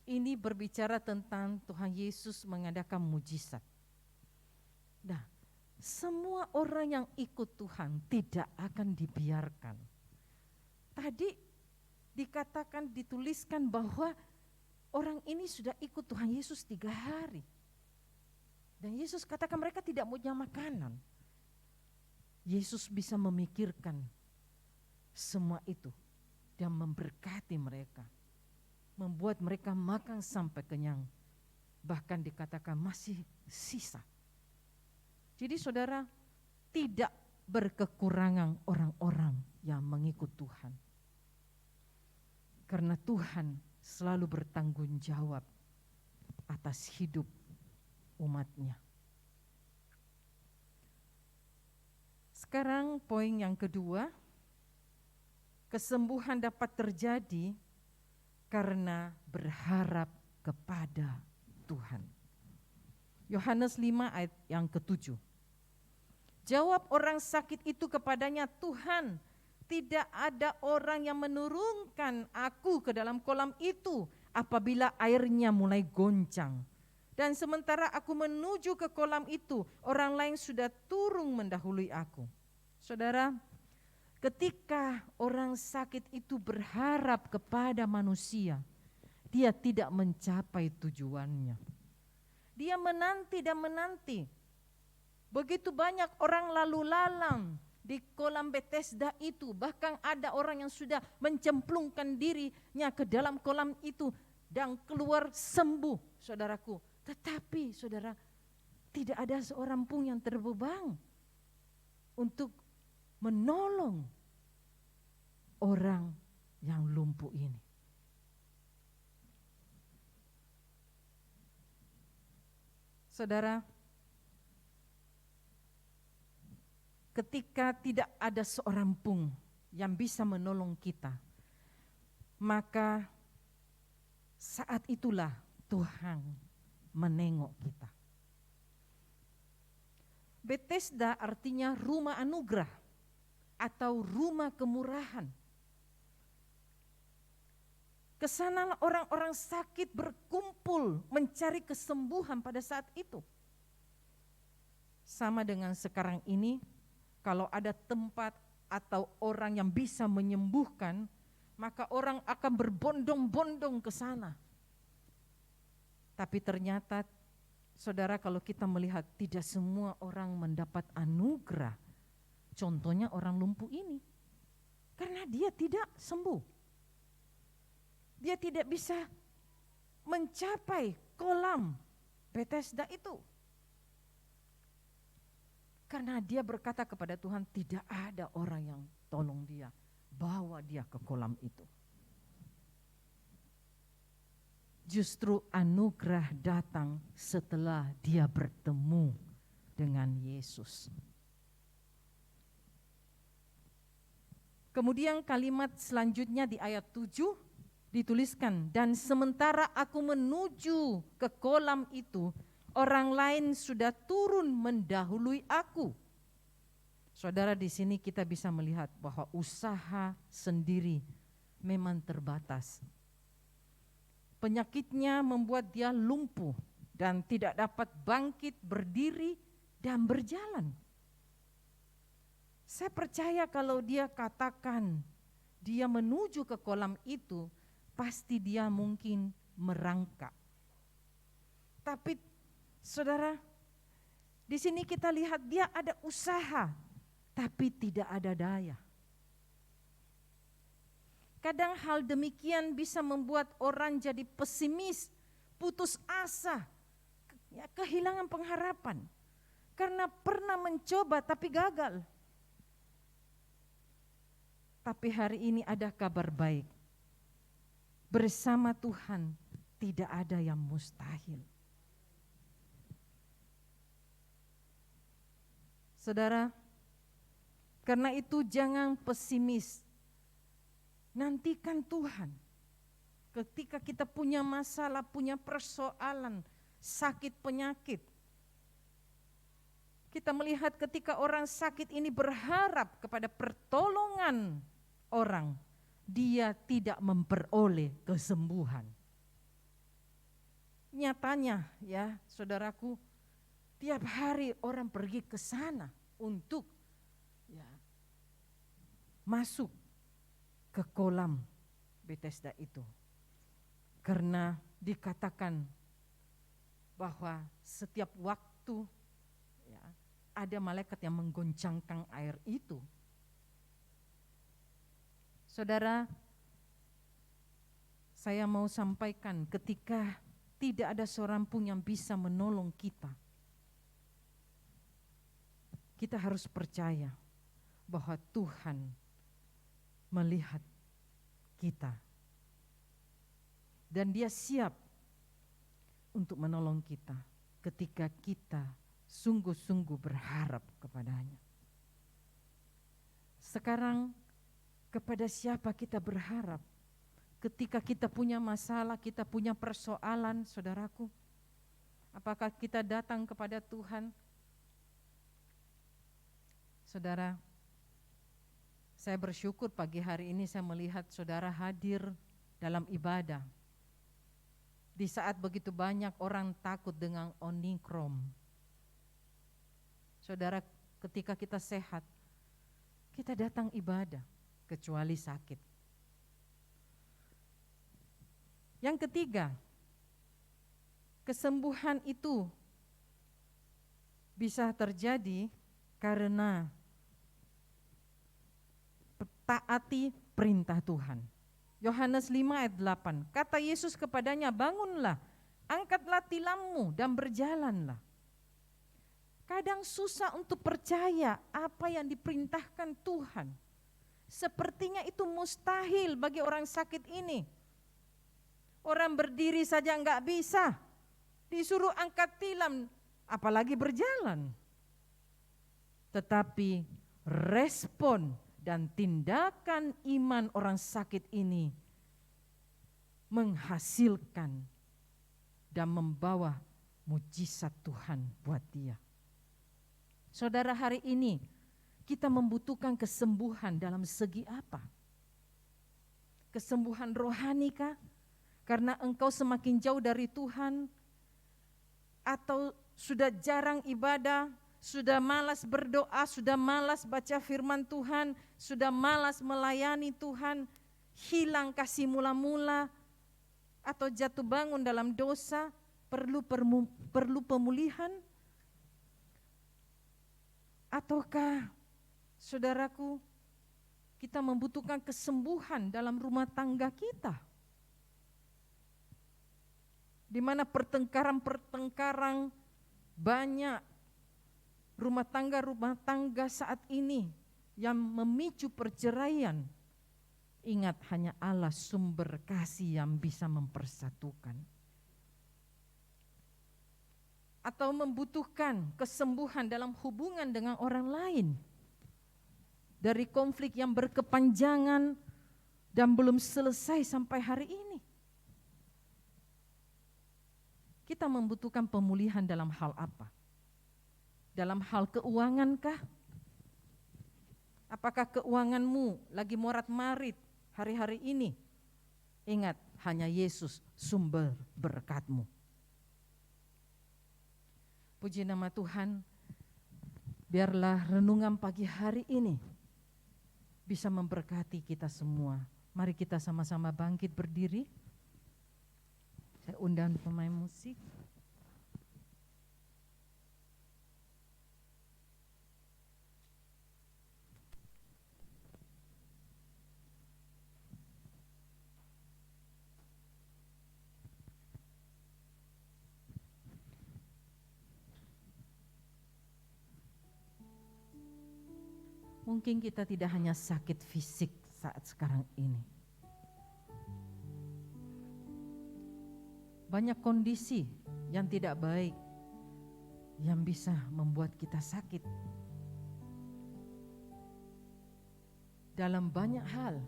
Speaker 3: ini berbicara tentang Tuhan Yesus mengadakan mujizat. Nah, semua orang yang ikut Tuhan tidak akan dibiarkan. Tadi dikatakan, dituliskan bahwa orang ini sudah ikut Tuhan Yesus 3 hari. Dan Yesus katakan mereka tidak punya makanan. Yesus bisa memikirkan semua itu dan memberkati mereka. Membuat mereka makan sampai kenyang. Bahkan dikatakan masih sisa. Jadi saudara, tidak berkekurangan orang-orang yang mengikut Tuhan. Karena Tuhan selalu bertanggung jawab atas hidup umatnya. Sekarang poin yang kedua, kesembuhan dapat terjadi karena berharap kepada Tuhan. Yohanes 5 ayat yang ke-7. Jawab orang sakit itu kepadanya, Tuhan, tidak ada orang yang menurunkan aku ke dalam kolam itu apabila airnya mulai goncang. Dan sementara aku menuju ke kolam itu, orang lain sudah turun mendahului aku. Saudara, ketika orang sakit itu berharap kepada manusia, dia tidak mencapai tujuannya. Dia menanti dan menanti. Begitu banyak orang lalu lalang di kolam Bethesda itu. Bahkan ada orang yang sudah mencemplungkan dirinya ke dalam kolam itu dan keluar sembuh, saudaraku. Tetapi saudara, tidak ada seorang pun yang terbeban untuk menolong orang yang lumpuh ini. Saudara, ketika tidak ada seorang pun yang bisa menolong kita, maka saat itulah Tuhan menengok kita. Bethesda artinya rumah anugerah atau rumah kemurahan. Kesanalah orang-orang sakit berkumpul mencari kesembuhan pada saat itu. Sama dengan sekarang ini, kalau ada tempat atau orang yang bisa menyembuhkan, maka orang akan berbondong-bondong ke sana. Tapi ternyata, saudara, kalau kita melihat tidak semua orang mendapat anugerah. Contohnya orang lumpuh ini. Karena dia tidak sembuh. Dia tidak bisa mencapai kolam Bethesda itu. Karena dia berkata kepada Tuhan, tidak ada orang yang tolong dia. Bawa dia ke kolam itu. Justru anugerah datang setelah dia bertemu dengan Yesus. Kemudian kalimat selanjutnya di ayat 7 dituliskan, dan sementara aku menuju ke kolam itu, orang lain sudah turun mendahului aku. Saudara, di sini kita bisa melihat bahwa usaha sendiri memang terbatas. Penyakitnya membuat dia lumpuh dan tidak dapat bangkit, berdiri, dan berjalan. Saya percaya kalau dia katakan dia menuju ke kolam itu, pasti dia mungkin merangkak. Tapi saudara, di sini kita lihat dia ada usaha, tapi tidak ada daya. Kadang hal demikian bisa membuat orang jadi pesimis, putus asa, kehilangan pengharapan. Karena pernah mencoba tapi gagal. Tapi hari ini ada kabar baik. Bersama Tuhan tidak ada yang mustahil. Saudara, karena itu jangan pesimis. Nantikan Tuhan. Ketika kita punya masalah, punya persoalan, sakit penyakit. Kita melihat ketika orang sakit ini berharap kepada pertolongan orang, dia tidak memperoleh kesembuhan. Nyatanya ya saudaraku, tiap hari orang pergi ke sana untuk ya, masuk ke kolam Bethesda itu. Karena dikatakan bahwa setiap waktu ya, ada malaikat yang menggoncangkan air itu. Saudara, saya mau sampaikan ketika tidak ada seorang pun yang bisa menolong kita. Kita harus percaya bahwa Tuhan melihat kita. Dan Dia siap untuk menolong kita ketika kita sungguh-sungguh berharap kepadanya. Sekarang kepada siapa kita berharap? Ketika kita punya masalah, kita punya persoalan, saudaraku. Apakah kita datang kepada Tuhan? Saudara, saya bersyukur pagi hari ini saya melihat saudara hadir dalam ibadah. Di saat begitu banyak orang takut dengan Omikron. Saudara, ketika kita sehat, kita datang ibadah. Kecuali sakit. Yang ketiga, kesembuhan itu bisa terjadi karena taati perintah Tuhan. Yohanes 5 ayat 8, kata Yesus kepadanya, bangunlah, angkatlah tilammu dan berjalanlah. Kadang susah untuk percaya apa yang diperintahkan Tuhan. Sepertinya itu mustahil bagi orang sakit ini. Orang berdiri saja enggak bisa, disuruh angkat tilam, apalagi berjalan. Tetapi respon dan tindakan iman orang sakit ini menghasilkan dan membawa mujizat Tuhan buat dia. Saudara, hari ini kita membutuhkan kesembuhan dalam segi apa? Kesembuhan rohani kah? Karena engkau semakin jauh dari Tuhan, atau sudah jarang ibadah, sudah malas berdoa, sudah malas baca firman Tuhan, sudah malas melayani Tuhan, hilang kasih mula-mula, atau jatuh bangun dalam dosa, perlu pemulihan? Ataukah, saudaraku, kita membutuhkan kesembuhan dalam rumah tangga kita? Di mana pertengkaran banyak rumah tangga saat ini yang memicu perceraian. Ingat, hanya Allah sumber kasih yang bisa mempersatukan. Atau membutuhkan kesembuhan dalam hubungan dengan orang lain. Dari konflik yang berkepanjangan dan belum selesai sampai hari ini. Kita membutuhkan pemulihan dalam hal apa? Dalam hal keuangan kah? Apakah keuanganmu lagi morat-marit hari-hari ini? Ingat, hanya Yesus sumber berkatmu. Puji nama Tuhan, biarlah renungan pagi hari ini bisa memberkati kita semua. Mari kita sama-sama bangkit berdiri. Saya undang pemain musik. Mungkin kita tidak hanya sakit fisik saat sekarang ini. Banyak kondisi yang tidak baik yang bisa membuat kita sakit. Dalam banyak hal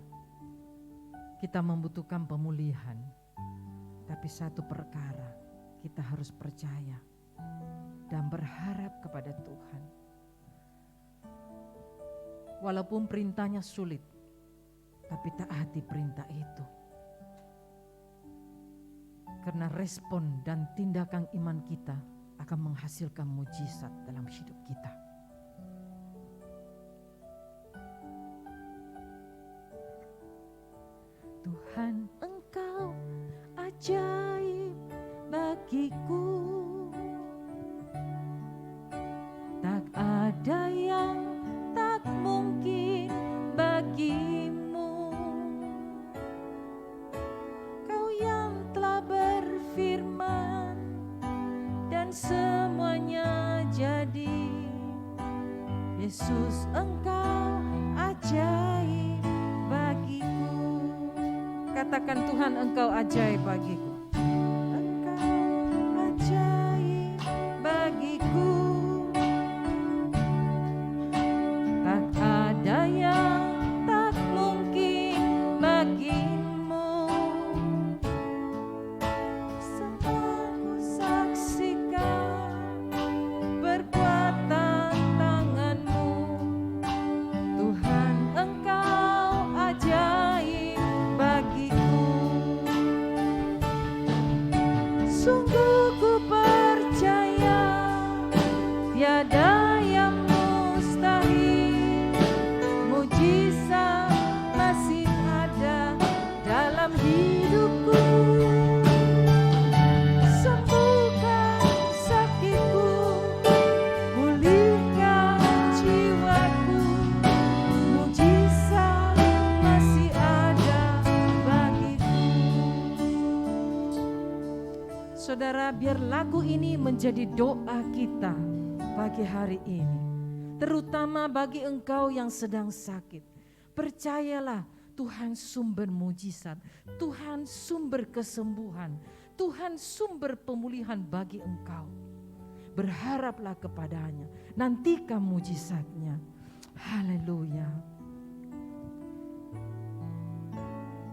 Speaker 3: kita membutuhkan pemulihan. Tapi satu perkara, kita harus percaya dan berharap kepada Tuhan. Walaupun perintahnya sulit, tapi taati perintah itu. Karena respon dan tindakan iman kita akan menghasilkan mujizat dalam hidup kita. Tuhan, Engkau ajaib bagiku. Tak ada yang tak mungkin bagimu. Kau yang telah berfirman dan semuanya jadi. Yesus, Engkau ajaib bagiku. Katakan, Tuhan, Engkau ajaib bagiku. Engkau ajaib bagiku. Tak ada yang tak mungkin bagimu. Semua ku saksikan perbuatan tanganmu. Tuhan, Engkau ajaib bagiku. Sungguh ku percaya tiada yang mustahil. Mujizat masih ada dalam hidupku. Sembuhkan sakitku, pulihkan jiwaku. Mujizat masih ada bagiku. Saudara, biar lagu ini menjadi doa kita pagi hari ini. Terutama bagi engkau yang sedang sakit. Percayalah, Tuhan sumber mujizat, Tuhan sumber kesembuhan, Tuhan sumber pemulihan bagi engkau. Berharaplah kepadanya, nantikan mujizatnya. Haleluya.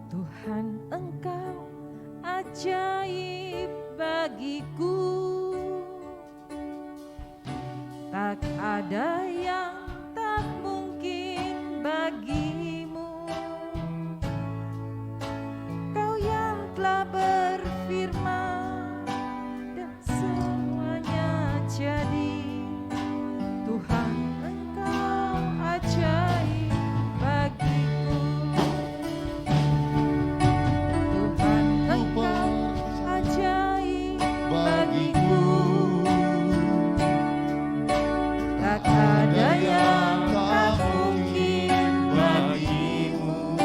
Speaker 3: Tuhan, engkau ajaib bagiku, tak ada yang tak mungkin bagimu. Kau yang telah berfirman dan semuanya jadi. Tuhan, engkau ajaib bagiku. Tuhan, engkau ajaib bagiku. Tak ada yang tak mungkin bagimu.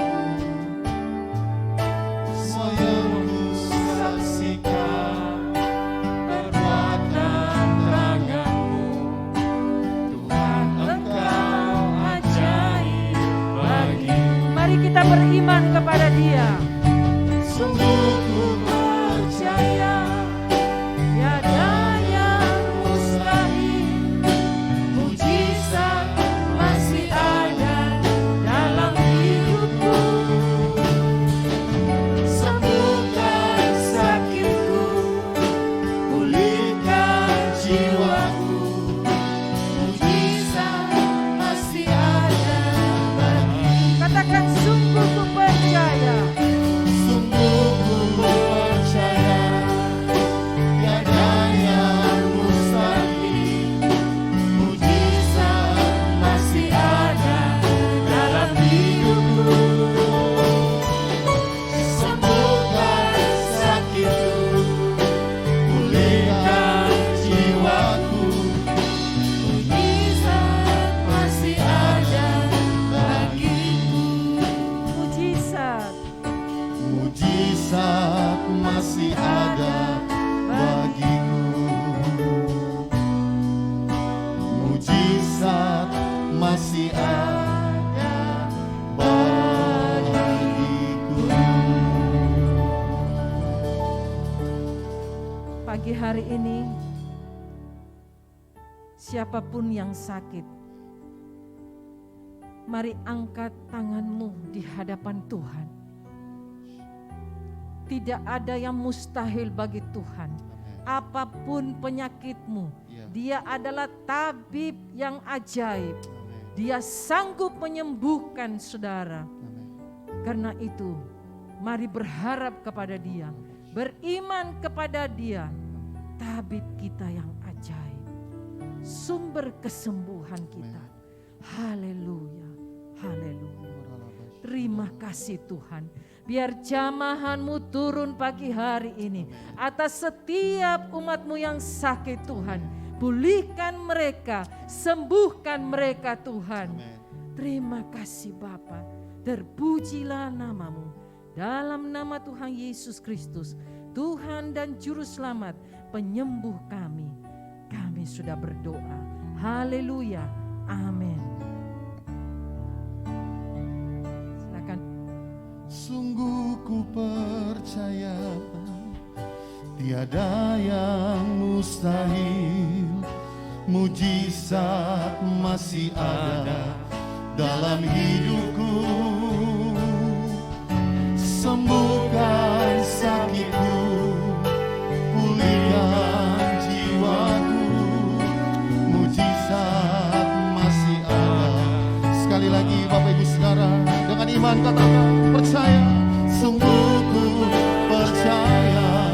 Speaker 2: Semua yang ku saksikan perbuatan tanganmu. Tuhan, engkau ajaib bagiku.
Speaker 3: Mari kita beriman kepada Dia.
Speaker 2: Sungguh ku percaya
Speaker 3: Tiada yang mustahil, mujizat masih ada dalam hidupku.
Speaker 2: sembuhkan sakitku, pulihkan jiwaku. Mujizat masih ada bagi.
Speaker 3: Katakan, sungguh ku percaya.
Speaker 2: Sungguh ku percaya tiada yang mustahil. Mujizat masih ada dalam hidupku. Sembuhkan sakitku, pulihkan jiwaku. Mujizat masih ada bagiku.
Speaker 3: Mujizat
Speaker 2: Mujizat masih ada bagiku. Mujizat masih ada bagiku.
Speaker 3: pagi hari ini, siapapun yang sakit, mari angkat tanganmu di hadapan Tuhan. Tidak ada yang mustahil bagi Tuhan. Apapun penyakitmu, Dia adalah tabib yang ajaib. Dia sanggup menyembuhkan saudara. Karena itu, mari berharap kepada Dia, beriman kepada Dia, tabib kita yang ajaib, sumber kesembuhan kita. Haleluya, haleluya. Terima kasih Tuhan. Biar jamahan-Mu turun pagi hari ini atas setiap umat-Mu yang sakit Tuhan. Pulihkan mereka, sembuhkan mereka Tuhan. Terima kasih Bapa. Terpujilah nama-Mu. Dalam nama Tuhan Yesus Kristus, Tuhan dan Juru Selamat, penyembuh kami. Kami sudah berdoa. Haleluya. Amin. Silakan.
Speaker 2: Sungguh ku percaya tiada yang mustahil. Mujizat masih ada dalam hidupku. Sembuhkan sakitku, pulihkan jiwaku. Mujizat masih ada. Sekali lagi Bapak Ibu Saudara, dengan iman katakan percaya. Sungguh ku percaya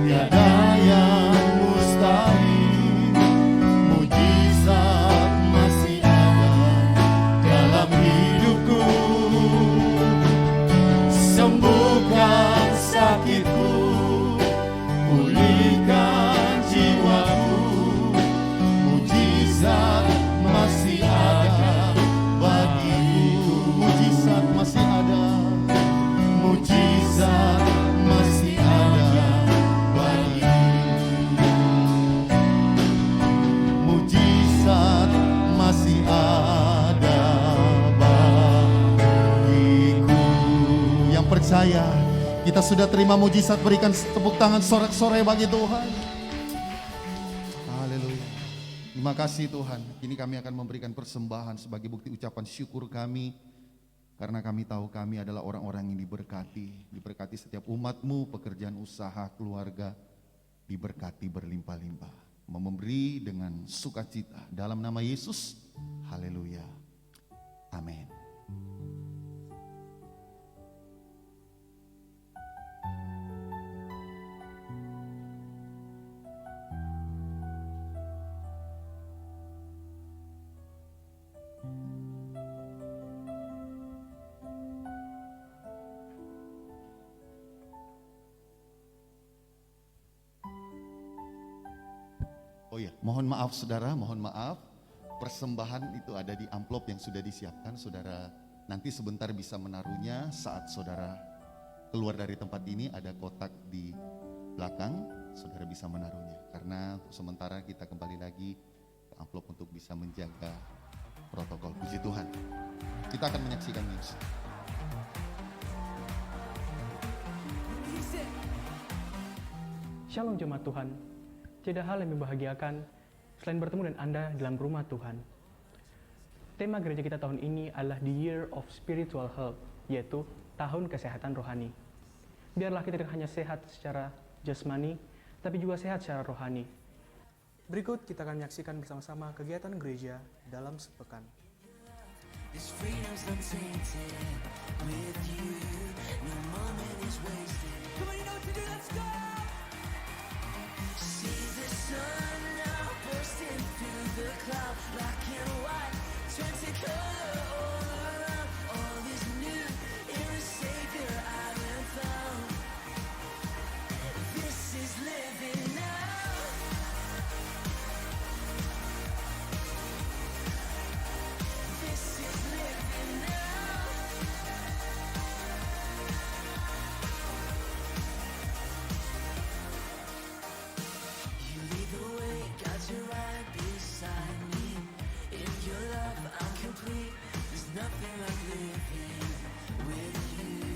Speaker 2: tiada yang mustahil. Mujizat masih ada dalam hidupku. Sembuhkan sakitku, pulihkan jiwaku. Mujizat masih ada bagiku. Mujizat masih ada. Mujizat
Speaker 1: percaya. Kita sudah terima mujizat, berikan tepuk tangan sorak-sorai bagi Tuhan. Haleluya. Terima kasih Tuhan. Kini kami akan memberikan persembahan sebagai bukti ucapan syukur kami. Karena kami tahu kami adalah orang-orang yang diberkati. Diberkati setiap umat-Mu, pekerjaan usaha, keluarga. Diberkati berlimpah-limpah. Memberi dengan sukacita. Dalam nama Yesus. Haleluya. Amin. Oh ya, mohon maaf saudara, mohon maaf. Persembahan itu ada di amplop yang sudah disiapkan. Saudara nanti sebentar bisa menaruhnya saat saudara keluar dari tempat ini. Ada kotak di belakang, saudara bisa menaruhnya. Karena untuk sementara kita kembali lagi ke amplop untuk bisa menjaga protokol. Puji Tuhan. Kita akan menyaksikan musik.
Speaker 4: Shalom jemaat Tuhan. Tidak hal yang membahagiakan selain bertemu dengan Anda dalam rumah Tuhan. Tema gereja kita tahun ini adalah The Year of Spiritual Health, yaitu tahun kesehatan rohani. Biarlah kita tidak hanya sehat secara jasmani, tapi juga sehat secara rohani. Berikut kita akan menyaksikan bersama-sama kegiatan gereja dalam sepekan.
Speaker 5: This freedom's untainted with you. No moment is wasted. Come on, you know what to do. Let's go. See the sun now bursting through the cloud, black and white, turn to color all around. All is new in the Savior I am found. This is living now. This is living now. You lead the way, God, you're right beside me. In your love, I'm complete. There's nothing like living with you.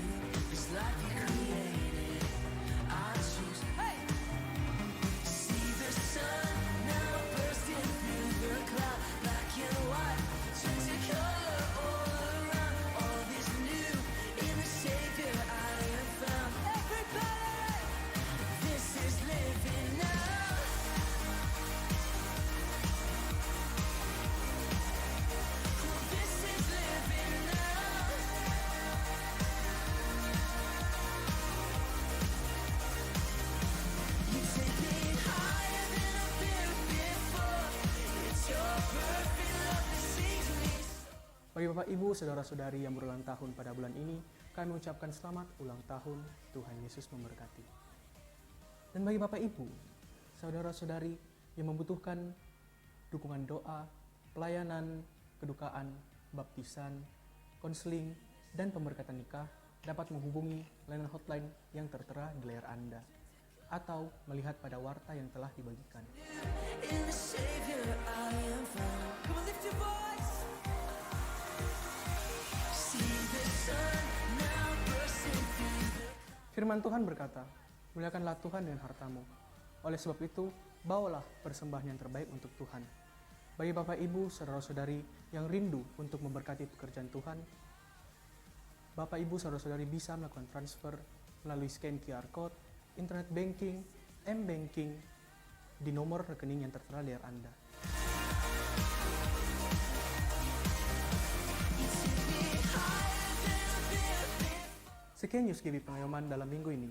Speaker 5: This life you created, I choose. Hey! See the sun now bursting through the cloud, black and white, turn to color all around. All is new in the Savior I have found. Everybody, this is living now. This is living now. You take me higher than I've been before. It's your perfect love that sees me.
Speaker 4: Bagi Bapak Ibu, saudara-saudari yang berulang tahun pada bulan ini, kami mengucapkan selamat ulang tahun, Tuhan Yesus memberkati. Dan bagi Bapak Ibu, saudara-saudari yang membutuhkan dukungan doa, pelayanan, kedukaan, baptisan, konseling, dan pemberkatan nikah, dapat menghubungi layanan hotline yang tertera di layar Anda, atau melihat pada warta yang telah dibagikan.
Speaker 5: In the Savior I am found. Come on, lift your voice. See the sun now bursting through the.
Speaker 4: Firman Tuhan berkata, muliakanlah Tuhan dengan hartamu. Oleh sebab itu, bawalah persembahan yang terbaik untuk Tuhan. Bagi Bapak Ibu, saudara-saudari yang rindu untuk memberkati pekerjaan Tuhan, Bapak Ibu, saudara-saudari bisa melakukan transfer melalui scan QR Code, internet banking, M-banking, di nomor rekening yang tertera di layar Anda. Sekian News GB Pengayoman dalam minggu ini.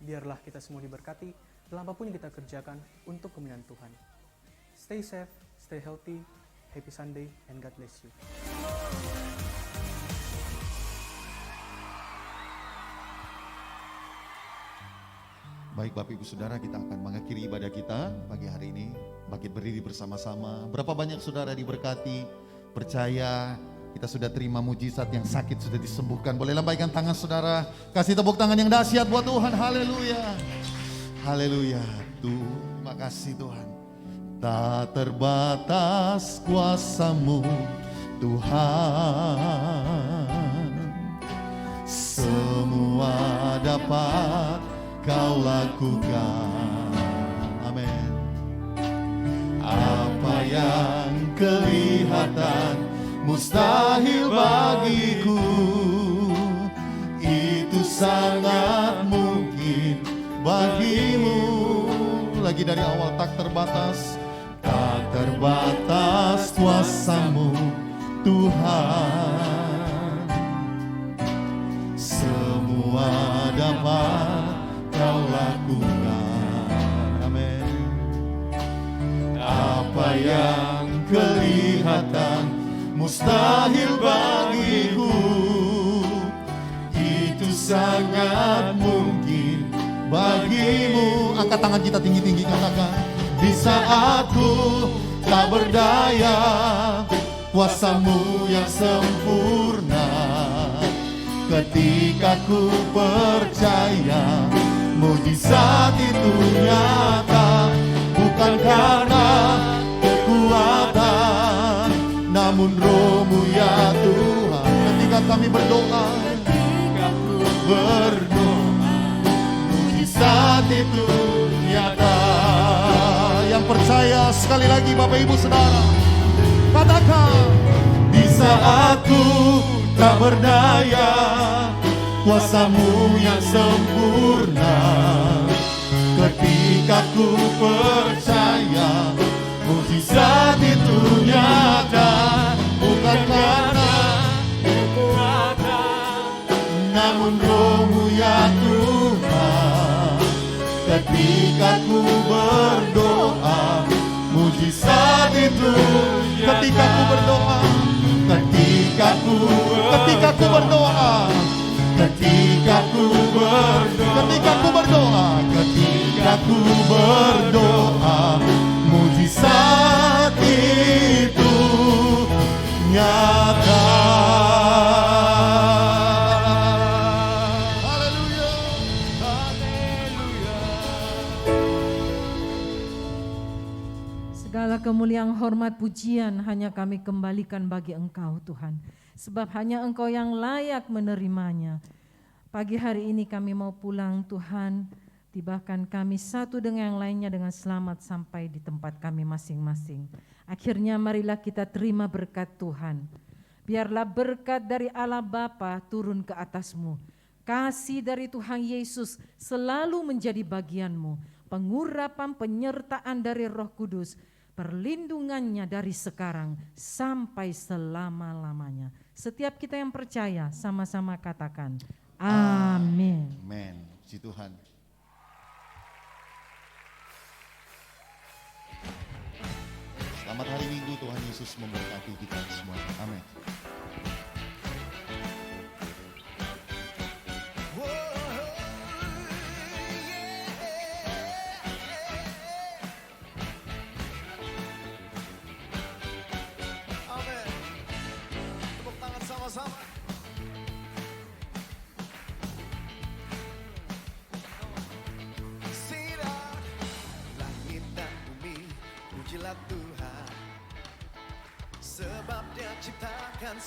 Speaker 4: Biarlah kita semua diberkati dalam apapun yang kita kerjakan untuk kemuliaan Tuhan. Stay safe, stay healthy, happy Sunday, and God bless you.
Speaker 1: Baik Bapak Ibu Saudara, kita akan mengakhiri ibadah kita pagi hari ini. Bangkit berdiri bersama-sama. Berapa banyak saudara diberkati, percaya kita sudah terima mujizat, yang sakit sudah disembuhkan. Boleh lambaikan tangan saudara, kasih tepuk tangan yang dahsyat buat Tuhan. Haleluya. Haleluya. Terima kasih Tuhan. Tak terbatas kuasa-Mu Tuhan. Semua dapat kau lakukan. Amin. Apa yang kelihatan mustahil bagiku, itu sangat mungkin bagimu. Lagi dari awal, tak terbatas kuasamu Tuhan. Semua dapat kau lakukan. Amin. Apa yang kelihatan mustahil bagiku, itu sangat mungkin bagimu. Angkat tangan kita tinggi-tinggi, katakan, di saatku tak berdaya, kuasamu yang sempurna. Ketika ku percaya, mujizat itu nyata. Bukan karena kekuatan, namun Roh-Mu ya Tuhan. Ketika kami berdoa, mujizat itu nyata. Yang percaya sekali lagi Bapak Ibu Saudara, katakan, di saatku tak berdaya, kuasamu yang sempurna. Ketika ku percaya, mujizat itu nyata. Bukan karena kekuatan, namun Roh-Mu ya Tuhan. Ketika ku berdoa, mujizat itu. Ketika ku berdoa, ketika ku berdoa, ketika ku berdoa, mujizat itu nyata. Haleluya, haleluya.
Speaker 3: Segala kemuliaan, hormat, pujian hanya kami kembalikan bagi Engkau Tuhan. Sebab hanya Engkau yang layak menerimanya. Pagi hari ini kami mau pulang Tuhan, tibakan kami satu dengan yang lainnya dengan selamat sampai di tempat kami masing-masing. Akhirnya marilah kita terima berkat Tuhan. Biarlah berkat dari Allah Bapa turun ke atasmu. Kasih dari Tuhan Yesus selalu menjadi bagianmu. Pengurapan, penyertaan dari Roh Kudus, perlindungannya dari sekarang sampai selama-lamanya. Setiap kita yang percaya sama-sama katakan amin.
Speaker 1: Amin. Puji Tuhan. Selamat hari Minggu, Tuhan Yesus memberkati kita semua. Amin.
Speaker 2: Tepuk tangan sama-sama. Sinar langit dan bumi, pujilah Tuhan, sebab Dia ciptakan